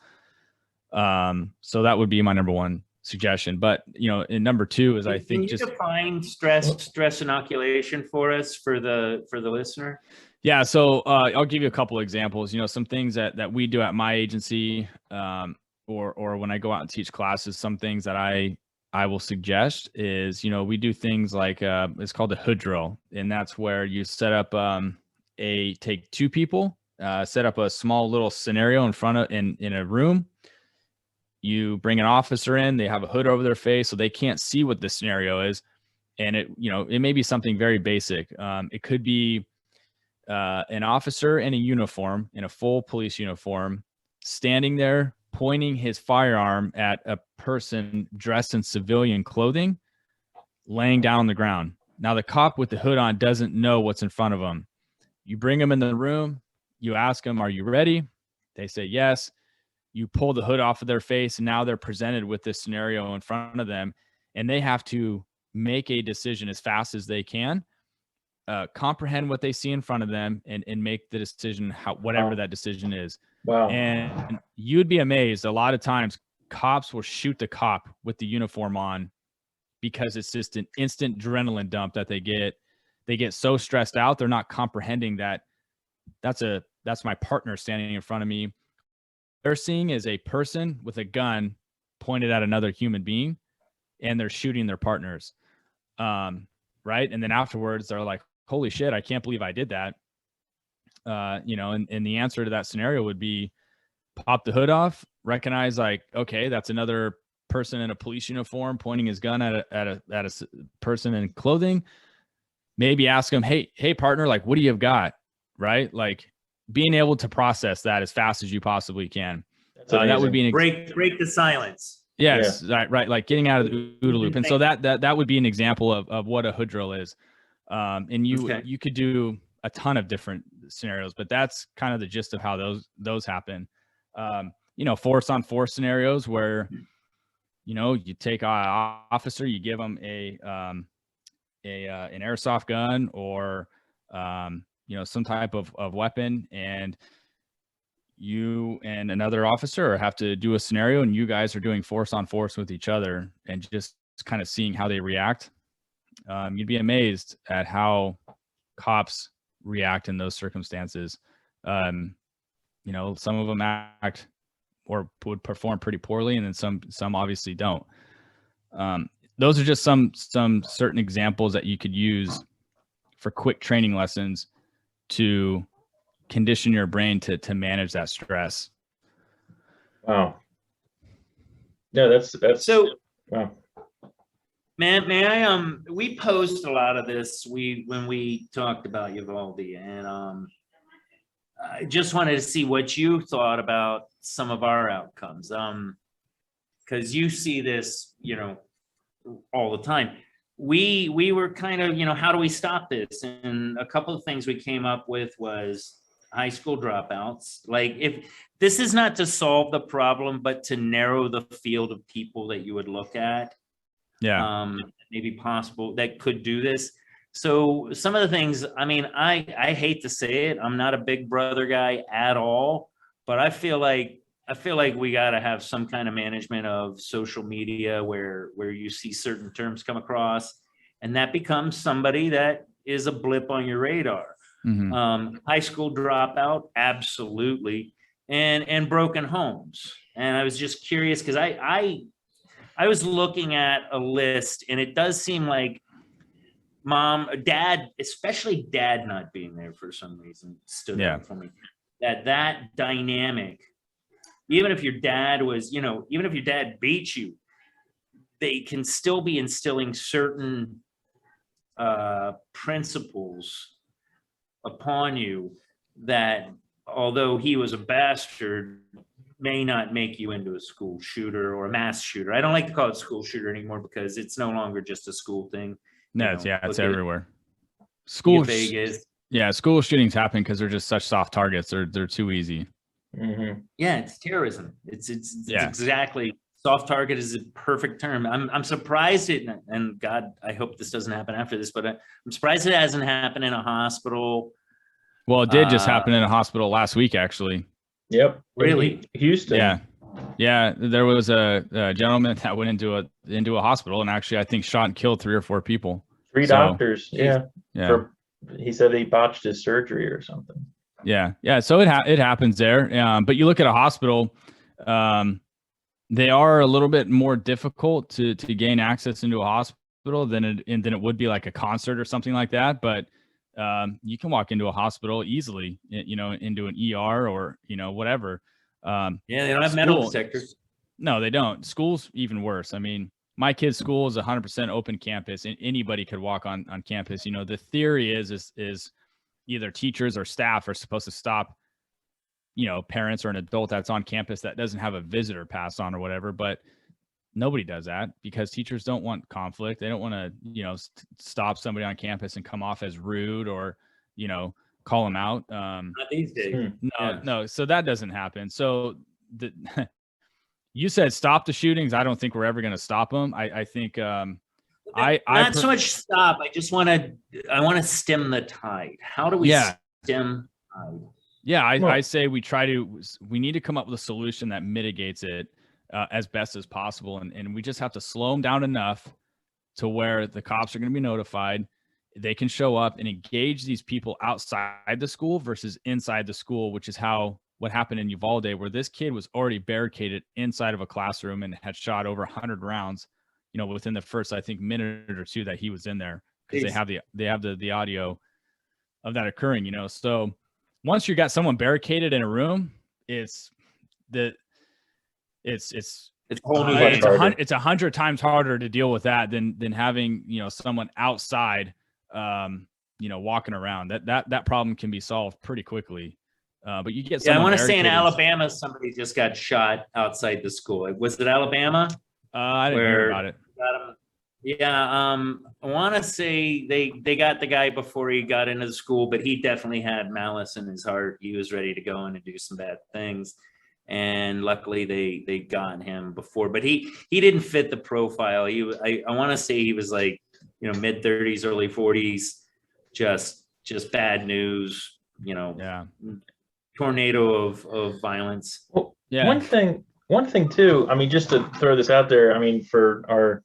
So that would be my number one suggestion. But in number 2 is, I think, can you define stress inoculation for us, for the listener? Yeah, so I'll give you a couple examples. Some things that we do at my agency, or when I go out and teach classes, some things that I will suggest is, we do things like it's called a hood drill, and that's where you set up take 2 people, set up a small little scenario in a room. You bring an officer in, they have a hood over their face so they can't see what the scenario is. And it may be something very basic. It could be an officer in a uniform, in a full police uniform, standing there, pointing his firearm at a person dressed in civilian clothing, laying down on the ground. Now the cop with the hood on doesn't know what's in front of him. You bring them in the room, you ask them, are you ready? They say yes. You pull the hood off of their face, and now they're presented with this scenario in front of them, and they have to make a decision as fast as they can, comprehend what they see in front of them, and make the decision, whatever that decision is. Wow. And you'd be amazed. A lot of times cops will shoot the cop with the uniform on because it's just an instant adrenaline dump that they get. They get so stressed out, they're not comprehending that that's my partner standing in front of me. They're seeing is a person with a gun pointed at another human being, and they're shooting their partners. Right. And then afterwards they're like, holy shit, I can't believe I did that. And the answer to that scenario would be pop the hood off, recognize like, okay, that's another person in a police uniform pointing his gun at a person in clothing. Maybe ask him, hey partner, like, what do you have got? Right. Like, being able to process that as fast as you possibly can. That would be break the silence. Yes. Yeah. Right. Like getting out of the OODA loop. And so that would be an example of what a hood drill is. And you could do a ton of different scenarios, but that's kind of the gist of how those happen. Force on force scenarios where, you take an officer, you give them an airsoft gun or, some type of weapon, and you and another officer have to do a scenario, and you guys are doing force on force with each other and just kind of seeing how they react. You'd be amazed at how cops react in those circumstances. Some of them act or would perform pretty poorly, and then some obviously don't. Those are just some certain examples that you could use for quick training lessons to condition your brain to manage that stress. Wow. Yeah, that's so. Wow. May I? We post a lot of this. When we talked about Uvalde, and I just wanted to see what you thought about some of our outcomes. Because you see this, all the time. We were kind of, how do we stop this? And a couple of things we came up with was high school dropouts. Like, if this is not to solve the problem, but to narrow the field of people that you would look at. Yeah. Maybe possible that could do this. So some of the things, I mean, I hate to say it, I'm not a Big Brother guy at all, but I feel like we got to have some kind of management of social media where you see certain terms come across, and that becomes somebody that is a blip on your radar. High school dropout, absolutely, and broken homes. And I was just curious because I was looking at a list, and it does seem like mom, dad, especially dad not being there for some reason stood out for me. That dynamic, even if your dad was, even if your dad beats you, they can still be instilling certain principles upon you that, although he was a bastard, may not make you into a school shooter or a mass shooter. I don't like to call it school shooter anymore because it's no longer just a school thing. No, it's everywhere. School shootings happen because they're just such soft targets. They're too easy. Yeah, it's terrorism. It's exactly, soft target is a perfect term. I'm surprised and God, I hope this doesn't happen after this, but I'm surprised it hasn't happened in a hospital. Well, it did just happen in a hospital last week, actually. Yep. Really? Houston. Yeah. There was a gentleman that went into a hospital and actually, I think, shot and killed 3 or 4 people. 3 doctors. Yeah. He said he botched his surgery or something. Yeah. So it happens there. But you look at a hospital, they are a little bit more difficult to gain access into a hospital than it would be like a concert or something like that. But you can walk into a hospital easily, into an ER or, whatever. They don't have metal detectors. No, they don't. School's even worse. I mean, my kid's school is 100% open campus, and anybody could walk on campus. The theory is either teachers or staff are supposed to stop, parents or an adult that's on campus that doesn't have a visitor pass on or whatever, but nobody does that because teachers don't want conflict. They don't want to, stop somebody on campus and come off as rude or, call them out. Not these days. No. So that doesn't happen. So you said stop the shootings. I don't think we're ever going to stop them. I think not so much stop. I want to stem the tide. How do we stem tide? Yeah, I say we need to come up with a solution that mitigates it as best as possible. And we just have to slow them down enough to where the cops are going to be notified. They can show up and engage these people outside the school versus inside the school, which is what happened in Uvalde, where this kid was already barricaded inside of a classroom and had shot over 100 rounds, within the first, I think, minute or 2 that he was in there, because they have the audio of that occurring, So once you got someone barricaded in a room, it's 100 times harder to deal with that than having, someone outside, walking around. That problem can be solved pretty quickly. But you get I want to say in Alabama, somebody just got shot outside the school. Was it Alabama? I didn't hear about it. I want to say they got the guy before he got into the school, but he definitely had malice in his heart. He was ready to go in and do some bad things. And luckily they got him before, but he didn't fit the profile. I want to say he was like, mid-30s, early 40s, just bad news, tornado of violence. Well, one thing too, I mean, just to throw this out there, I mean, for our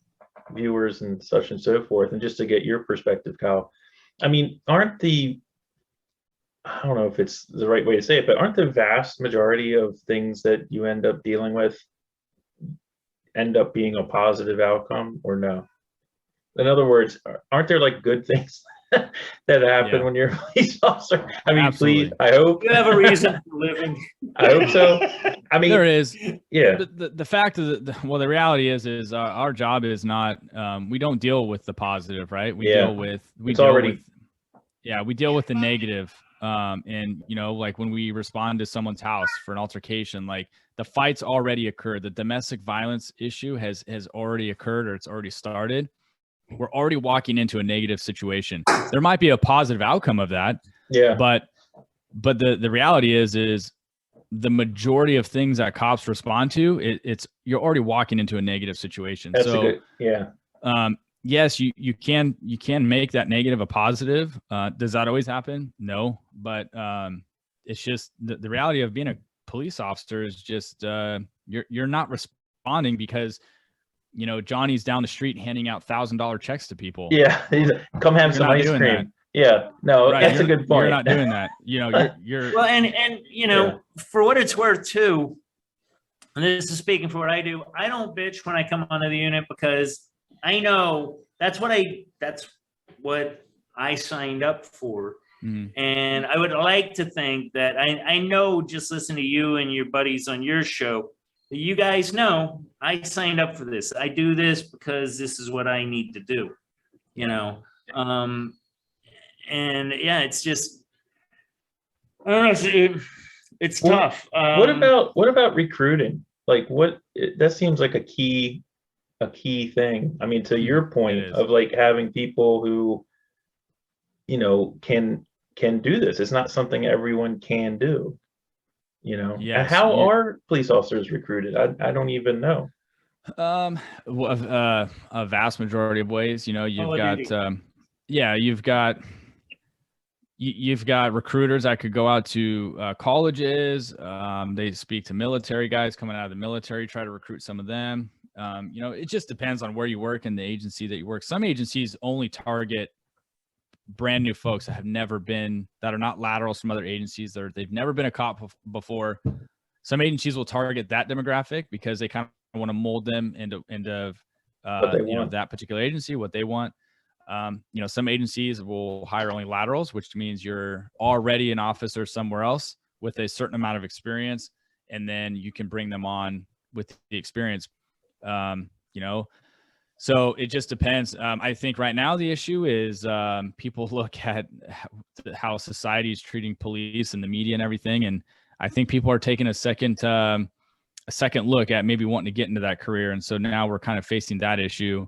viewers and such and so forth, and just to get your perspective, Kyle, I mean, I don't know if it's the right way to say it, but aren't the vast majority of things that you end up dealing with end up being a positive outcome, or no? In other words, aren't there like good things that happen when you're a police officer? I mean, Absolutely. Please, I hope you have a reason for living. I hope so. I mean, there is. Yeah. The fact of the reality is our job is not. We don't deal with the positive, right? We deal with the negative. And like when we respond to someone's house for an altercation, like the fight's already occurred. The domestic violence issue has already occurred, or it's already started. We're already walking into a negative situation. There might be a positive outcome of that. Yeah. But the reality is the majority of things that cops respond to, you're already walking into a negative situation. That's yes, you can make that negative a positive. Does that always happen? No, but it's just the reality of being a police officer is just you're not responding because Johnny's down the street handing out $1,000 checks to people. Yeah, come have You're some not ice doing cream. that. Yeah, no, Right. that's a good point. You're not doing that. You're Well, and for what it's worth too, and this is speaking for what I do, I don't bitch when I come onto the unit because I know that's what I signed up for. Mhm. And I would like to think that I know, just listen to you and your buddies on your show, that you guys know I signed up for this. I do this because this is what I need to do, and yeah, it's just, I don't know, it's Well, tough. what about recruiting? Like that seems like a key thing. I mean, to your point is. of like having people who, can do this. It's not something everyone can do. And Yes, how are police officers recruited? I don't even know. A vast majority of ways. You've got recruiters that could go out to colleges. They speak to military guys coming out of the military, try to recruit some of them. It just depends on where you work and the agency that you work. Some agencies only target brand new folks that are not laterals from other agencies. They've never been a cop before. Some agencies will target that demographic because they kind of want to mold them into that particular agency, what they want. Some agencies will hire only laterals, which means you're already an officer somewhere else with a certain amount of experience, and then you can bring them on with the experience. So it just depends. I think right now the issue is people look at how society is treating police and the media and everything, and I think people are taking a second look at maybe wanting to get into that career, and so now we're kind of facing that issue.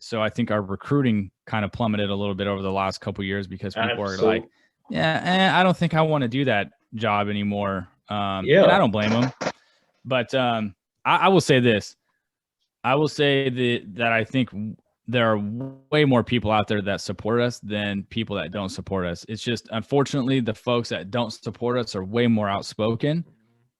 So I think our recruiting kind of plummeted a little bit over the last couple of years because people are like, I don't think I want to do that job anymore. And I don't blame them. But I will say this. I will say that I think there are way more people out there that support us than people that don't support us. It's just, unfortunately, the folks that don't support us are way more outspoken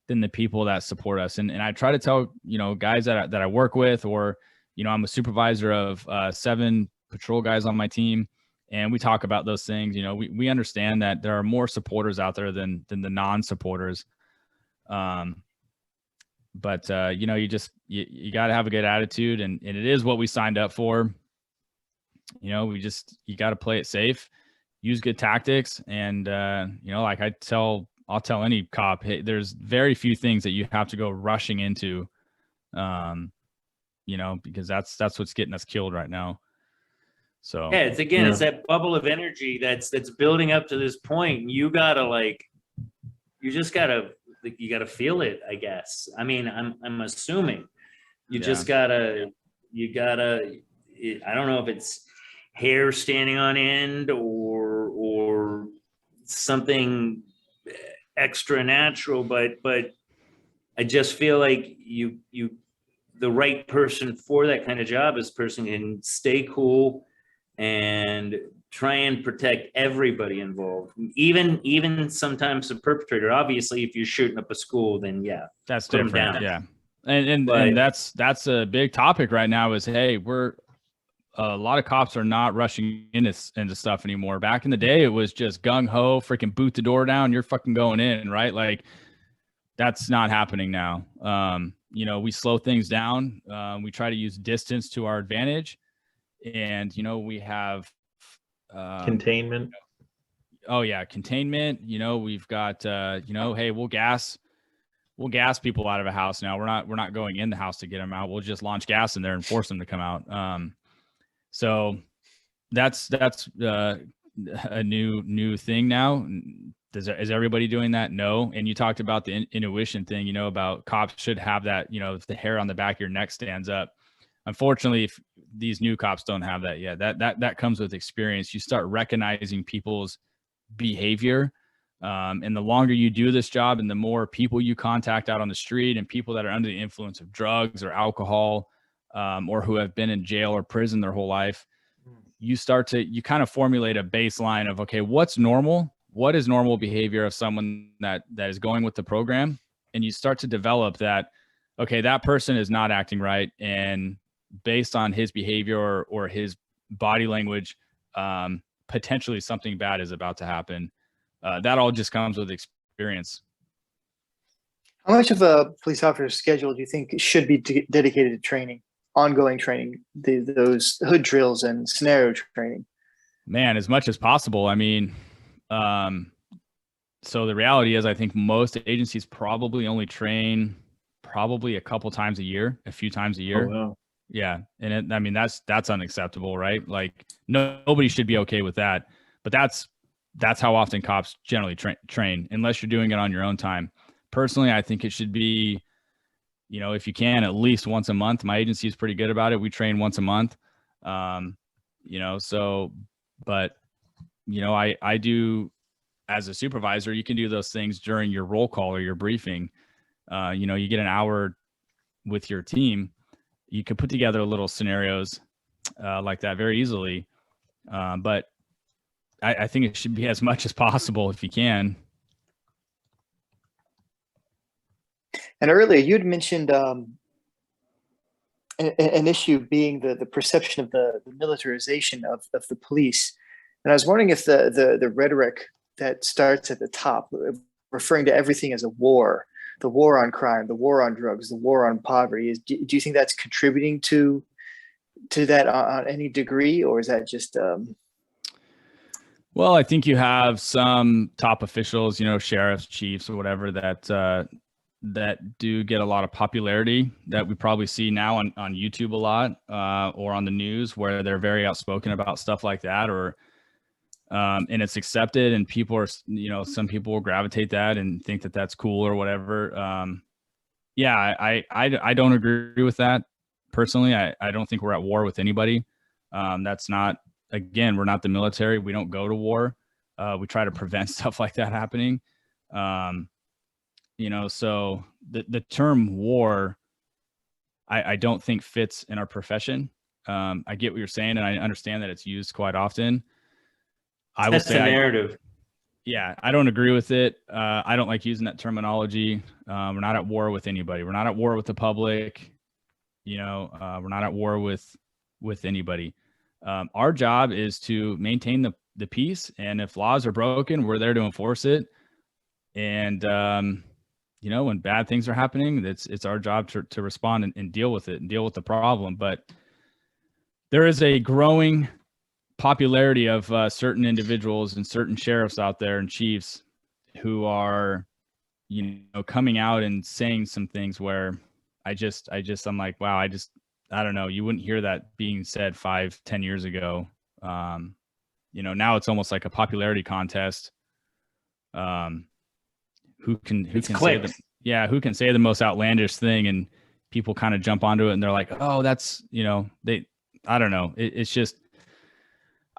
than the people that support us. And I try to tell, guys that I work with, or, I'm a supervisor of 7 patrol guys on my team, and we talk about those things. We understand that there are more supporters out there than the non-supporters. But you got to have a good attitude, and it is what we signed up for. You got to play it safe, use good tactics. And, like I'll tell any cop, hey, there's very few things that you have to go rushing into, because that's what's getting us killed right now. So yeah, it's that bubble of energy that's building up to this point. You gotta you gotta feel it, I guess. I mean, I'm assuming you just gotta, I don't know if it's hair standing on end or something extra natural, but I just feel like the right person for that kind of job is person can stay cool and try and protect everybody involved, even sometimes the perpetrator. Obviously, if you're shooting up a school, then that's different. Yeah, and that's a big topic right now. Is hey, a lot of cops are not rushing into stuff anymore. Back in the day, it was just gung ho, freaking boot the door down, you're fucking going in, right? Like that's not happening now. We slow things down. We try to use distance to our advantage, and we have containment. Containment. We've got hey, we'll gas people out of a house now. We're not going in the house to get them out. We'll just launch gas in there and force them to come out. So that's a new thing now. Is everybody doing that? No. And you talked about the intuition thing, about cops should have that, if the hair on the back of your neck stands up. Unfortunately, if these new cops don't have that yet, that comes with experience. You start recognizing people's behavior. And the longer you do this job and the more people you contact out on the street and people that are under the influence of drugs or alcohol, or who have been in jail or prison their whole life, you kind of formulate a baseline of, okay, what's normal? What is normal behavior of someone that is going with the program? And you start to develop that, okay, that person is not acting right. And based on his behavior or his body language, potentially something bad is about to happen. That all just comes with experience. How much of a police officer's schedule do you think should be dedicated to training, ongoing training, those hood drills and scenario training? Man, as much as possible. I mean, so the reality is, I think most agencies probably only train probably a couple times a year, a few times a year. Oh, wow. Yeah. And I mean, that's unacceptable, right? Like nobody should be okay with that, but that's how often cops generally train, unless you're doing it on your own time. Personally, I think it should be, if you can, at least once a month. My agency is pretty good about it. We train once a month. I do, as a supervisor, you can do those things during your roll call or your briefing. You get an hour with your team. You can put together little scenarios like that very easily. But I think it should be as much as possible if you can. And earlier you'd mentioned an issue being the perception of the militarization of the police. And I was wondering if the rhetoric that starts at the top, referring to everything as a war, the war on crime, the war on drugs, the war on poverty, do you think that's contributing to that on any degree, or is that just Well, I think you have some top officials, sheriffs, chiefs, or whatever, that do get a lot of popularity that we probably see now on YouTube a lot, or on the news, where they're very outspoken about stuff like that, or and it's accepted, and people are, some people will gravitate that and think that that's cool or whatever. I don't agree with that personally. I don't think we're at war with anybody. That's not, again, we're not the military. We don't go to war. We try to prevent stuff like that happening. So the term war, I don't think fits in our profession. I get what you're saying, and I understand that it's used quite often. That's the narrative. I don't agree with it. I don't like using that terminology. We're not at war with anybody. We're not at war with the public. We're not at war with anybody. Our job is to maintain the peace, and if laws are broken, we're there to enforce it. And when bad things are happening, it's our job to respond and deal with it and deal with the problem. But there is a growing popularity of certain individuals and certain sheriffs out there and chiefs who are, coming out and saying some things where I'm like, wow, I don't know. You wouldn't hear that being said 5-10 years ago. Now it's almost like a popularity contest. Who can say the most outlandish thing, and people kind of jump onto it, and they're like, oh, that's, I don't know. It's just,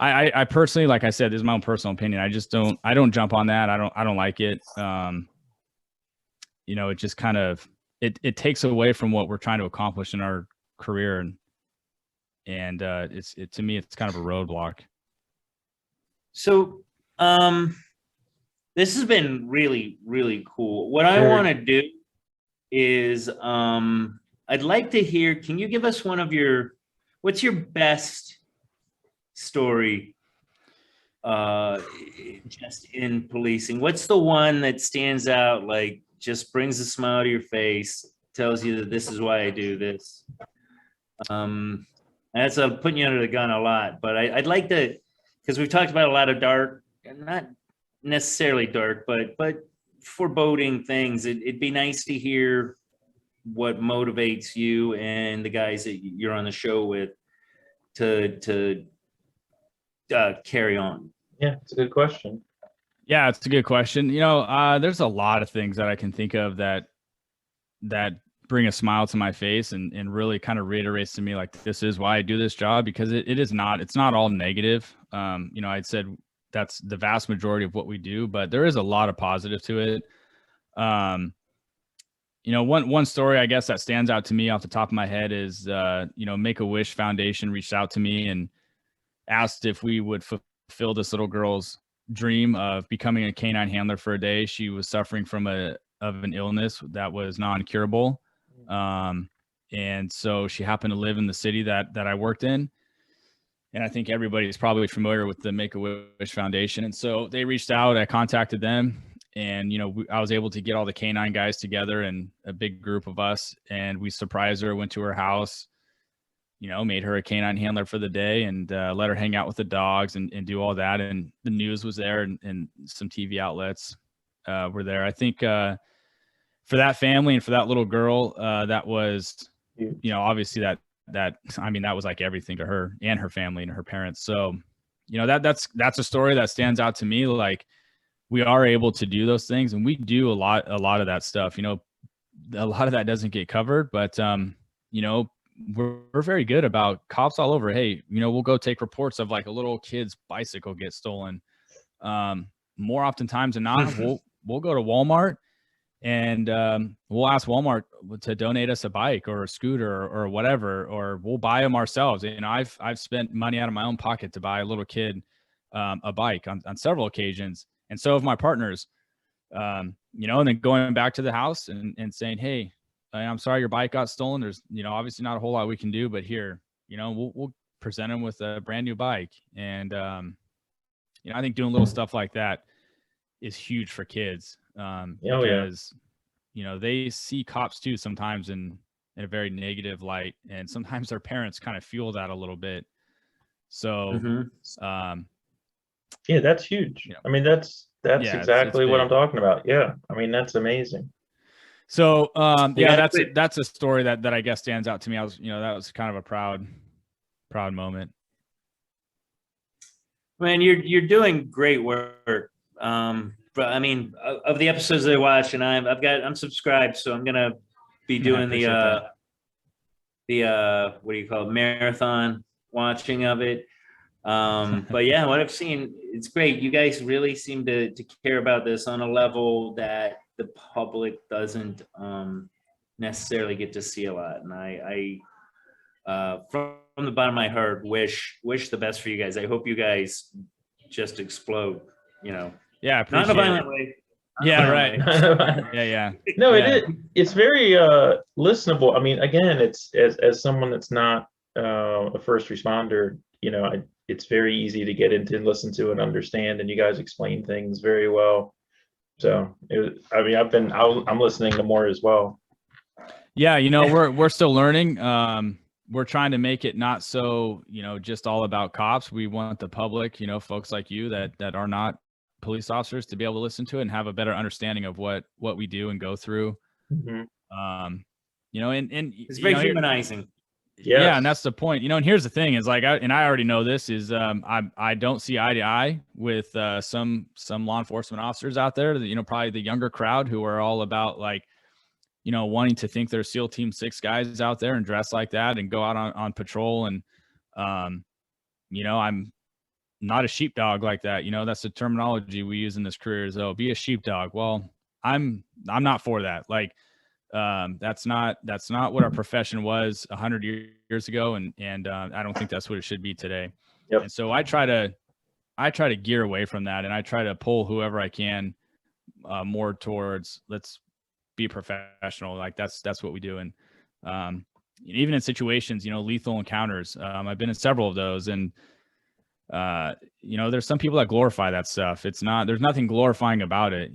I personally, like I said, this is my own personal opinion. I don't jump on that. I don't like it. It just kind of, it takes away from what we're trying to accomplish in our career. And to me, it's kind of a roadblock. So, this has been really, really cool. What I want to do is, I'd like to hear, can you give us what's your best story just in policing? What's the one that stands out, like just brings a smile to your face, tells you that this is why I do this? That's putting you under the gun a lot, but I'd like to, because we've talked about a lot of dark, not necessarily dark, but foreboding things. It'd be nice to hear what motivates you and the guys that you're on the show with to carry on. Yeah, it's a good question. Yeah, it's a good question. There's a lot of things that I can think of that bring a smile to my face and really kind of reiterates to me, like, this is why I do this job, because it's not all negative. I'd said that's the vast majority of what we do, but there is a lot of positive to it. one story I guess that stands out to me off the top of my head is, Make-A-Wish Foundation reached out to me and asked if we would fulfill this little girl's dream of becoming a canine handler for a day. She was suffering from an illness that was non-curable. And so she happened to live in the city that I worked in. And I think everybody's probably familiar with the Make-A-Wish Foundation. And so they reached out, I contacted them, and, I was able to get all the canine guys together and a big group of us. And we surprised her, went to her house, made her a canine handler for the day, and let her hang out with the dogs and do all that. And the news was there, and some TV outlets were there. I think for that family and for that little girl, that was, obviously that was like everything to her and her family and her parents. So, that's a story that stands out to me. Like, we are able to do those things, and we do a lot of that stuff. A lot of that doesn't get covered, but we're very good about cops all over. Hey, we'll go take reports of like a little kid's bicycle gets stolen. More oftentimes than not, we'll go to Walmart and we'll ask Walmart to donate us a bike or a scooter or whatever, or we'll buy them ourselves. I've spent money out of my own pocket to buy a little kid a bike on several occasions, and so have my partners. And then going back to the house and saying, hey, I'm sorry your bike got stolen. There's, obviously not a whole lot we can do, but here, we'll present them with a brand new bike. And, I think doing little stuff like that is huge for kids. Because, they see cops too sometimes in a very negative light, and sometimes their parents kind of fuel that a little bit. So, yeah, that's huge. I mean, that's exactly what I'm talking about. Yeah. I mean, that's amazing. So, that's a story that I guess stands out to me. That was kind of a proud moment. Man, you're doing great work. But I mean, of the episodes that I watch, and I'm subscribed, so I'm gonna be doing the what do you call it, marathon watching of it. But yeah, what I've seen, it's great. You guys really seem to care about this on a level that the public doesn't necessarily get to see a lot. And I from the bottom of my heart, wish the best for you guys. I hope you guys just explode, Yeah, not in a violent way. Yeah, right. Yeah. No, it's very listenable. I mean, again, it's as someone that's not a first responder, it's very easy to get into and listen to and understand, and you guys explain things very well. So, I'm listening to more as well. Yeah, we're still learning. We're trying to make it not so, just all about cops. We want the public, folks like you that are not police officers, to be able to listen to it and have a better understanding of what we do and go through. Mm-hmm. And it's very humanizing. Yes. Yeah, and that's the point. And here's the thing is like, I already know this is I don't see eye to eye with some law enforcement officers out there, probably the younger crowd who are all about like, wanting to think they're SEAL Team 6 guys out there and dress like that and go out on patrol. And, I'm not a sheepdog like that. That's the terminology we use in this career is, oh, be a sheepdog. Well, I'm not for that. Like, that's not what our profession was 100 years ago. And I don't think that's what it should be today. Yep. And so I try to gear away from that. And I try to pull whoever I can more towards, let's be professional. Like that's what we do. And even in situations, lethal encounters, I've been in several of those, and there's some people that glorify that stuff. There's nothing glorifying about it.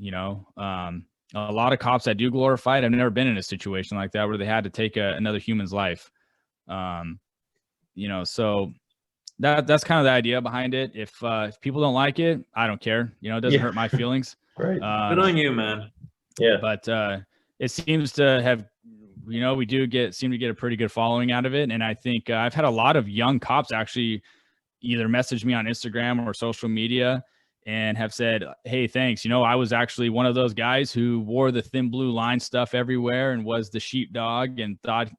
A lot of cops that do glorify it, I've never been in a situation like that where they had to take another human's life. So that's kind of the idea behind it. If people don't like it, I don't care. It doesn't hurt my feelings. Right. Good on you, man. Yeah. But it seems to have, we seem to get a pretty good following out of it. And I think I've had a lot of young cops actually either message me on Instagram or social media and have said, hey, thanks. I was actually one of those guys who wore the thin blue line stuff everywhere and was the sheepdog and thought,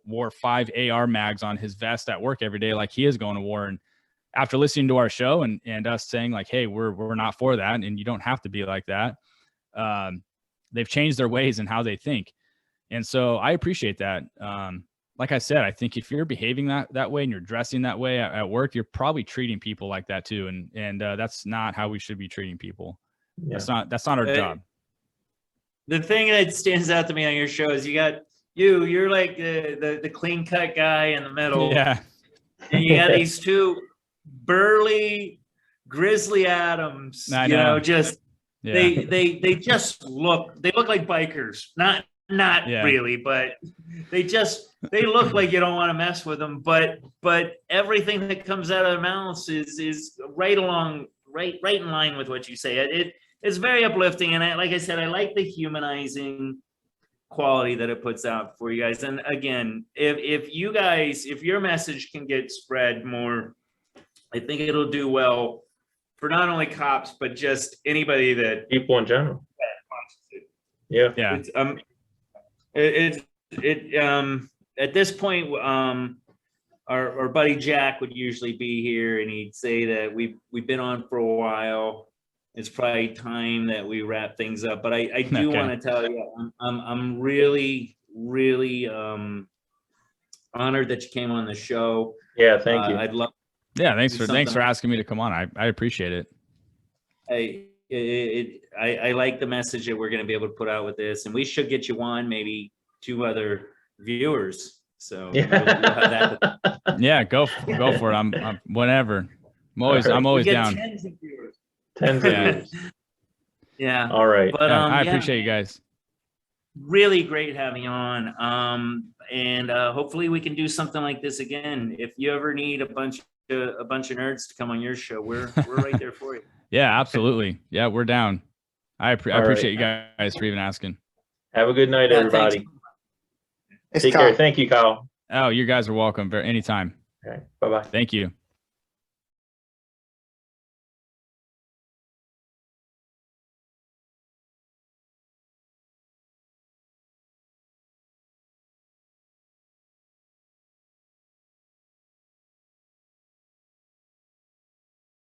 wore 5 AR mags on his vest at work every day like he is going to war. And after listening to our show and us saying like, hey, we're not for that and you don't have to be like that, they've changed their ways and how they think. And so I appreciate that. Like I said, I think if you're behaving that way and you're dressing that way at work, you're probably treating people like that too. And that's not how we should be treating people. Yeah. That's not our job. The thing that stands out to me on your show is you're like the clean cut guy in the middle. Yeah. And you got these two burly Grizzly Adams, just they just look like bikers. Not really, but they look like you don't want to mess with them. But everything that comes out of their mouths is right in line with what you say. It's very uplifting, and like I said, I like the humanizing quality that it puts out for you guys. And again, if your message can get spread more, I think it'll do well for not only cops but just anybody that people in general. Yeah. At this point, our buddy Jack would usually be here, and he'd say that we've been on for a while. It's probably time that we wrap things up. But I do want to tell you, I'm really, really honored that you came on the show. Yeah, thank you. I'd love. Yeah, thanks for asking me to come on. I appreciate it. I like the message that we're going to be able to put out with this, and we should get you on, maybe 2 other viewers. So we'll have that. Yeah, go for it. I'm whenever. I'm always down. Tens of viewers. Tens of viewers. Yeah. All right. But I appreciate you guys. Really great having you on. And hopefully we can do something like this again. If you ever need a bunch of nerds to come on your show, we're right there for you. Yeah, absolutely. Yeah, we're down. I appreciate you guys for even asking. Have a good night, everybody. It's Take Kyle. care. Thank you, Kyle. Oh, you guys are welcome. Anytime. Okay. Bye-bye. Thank you.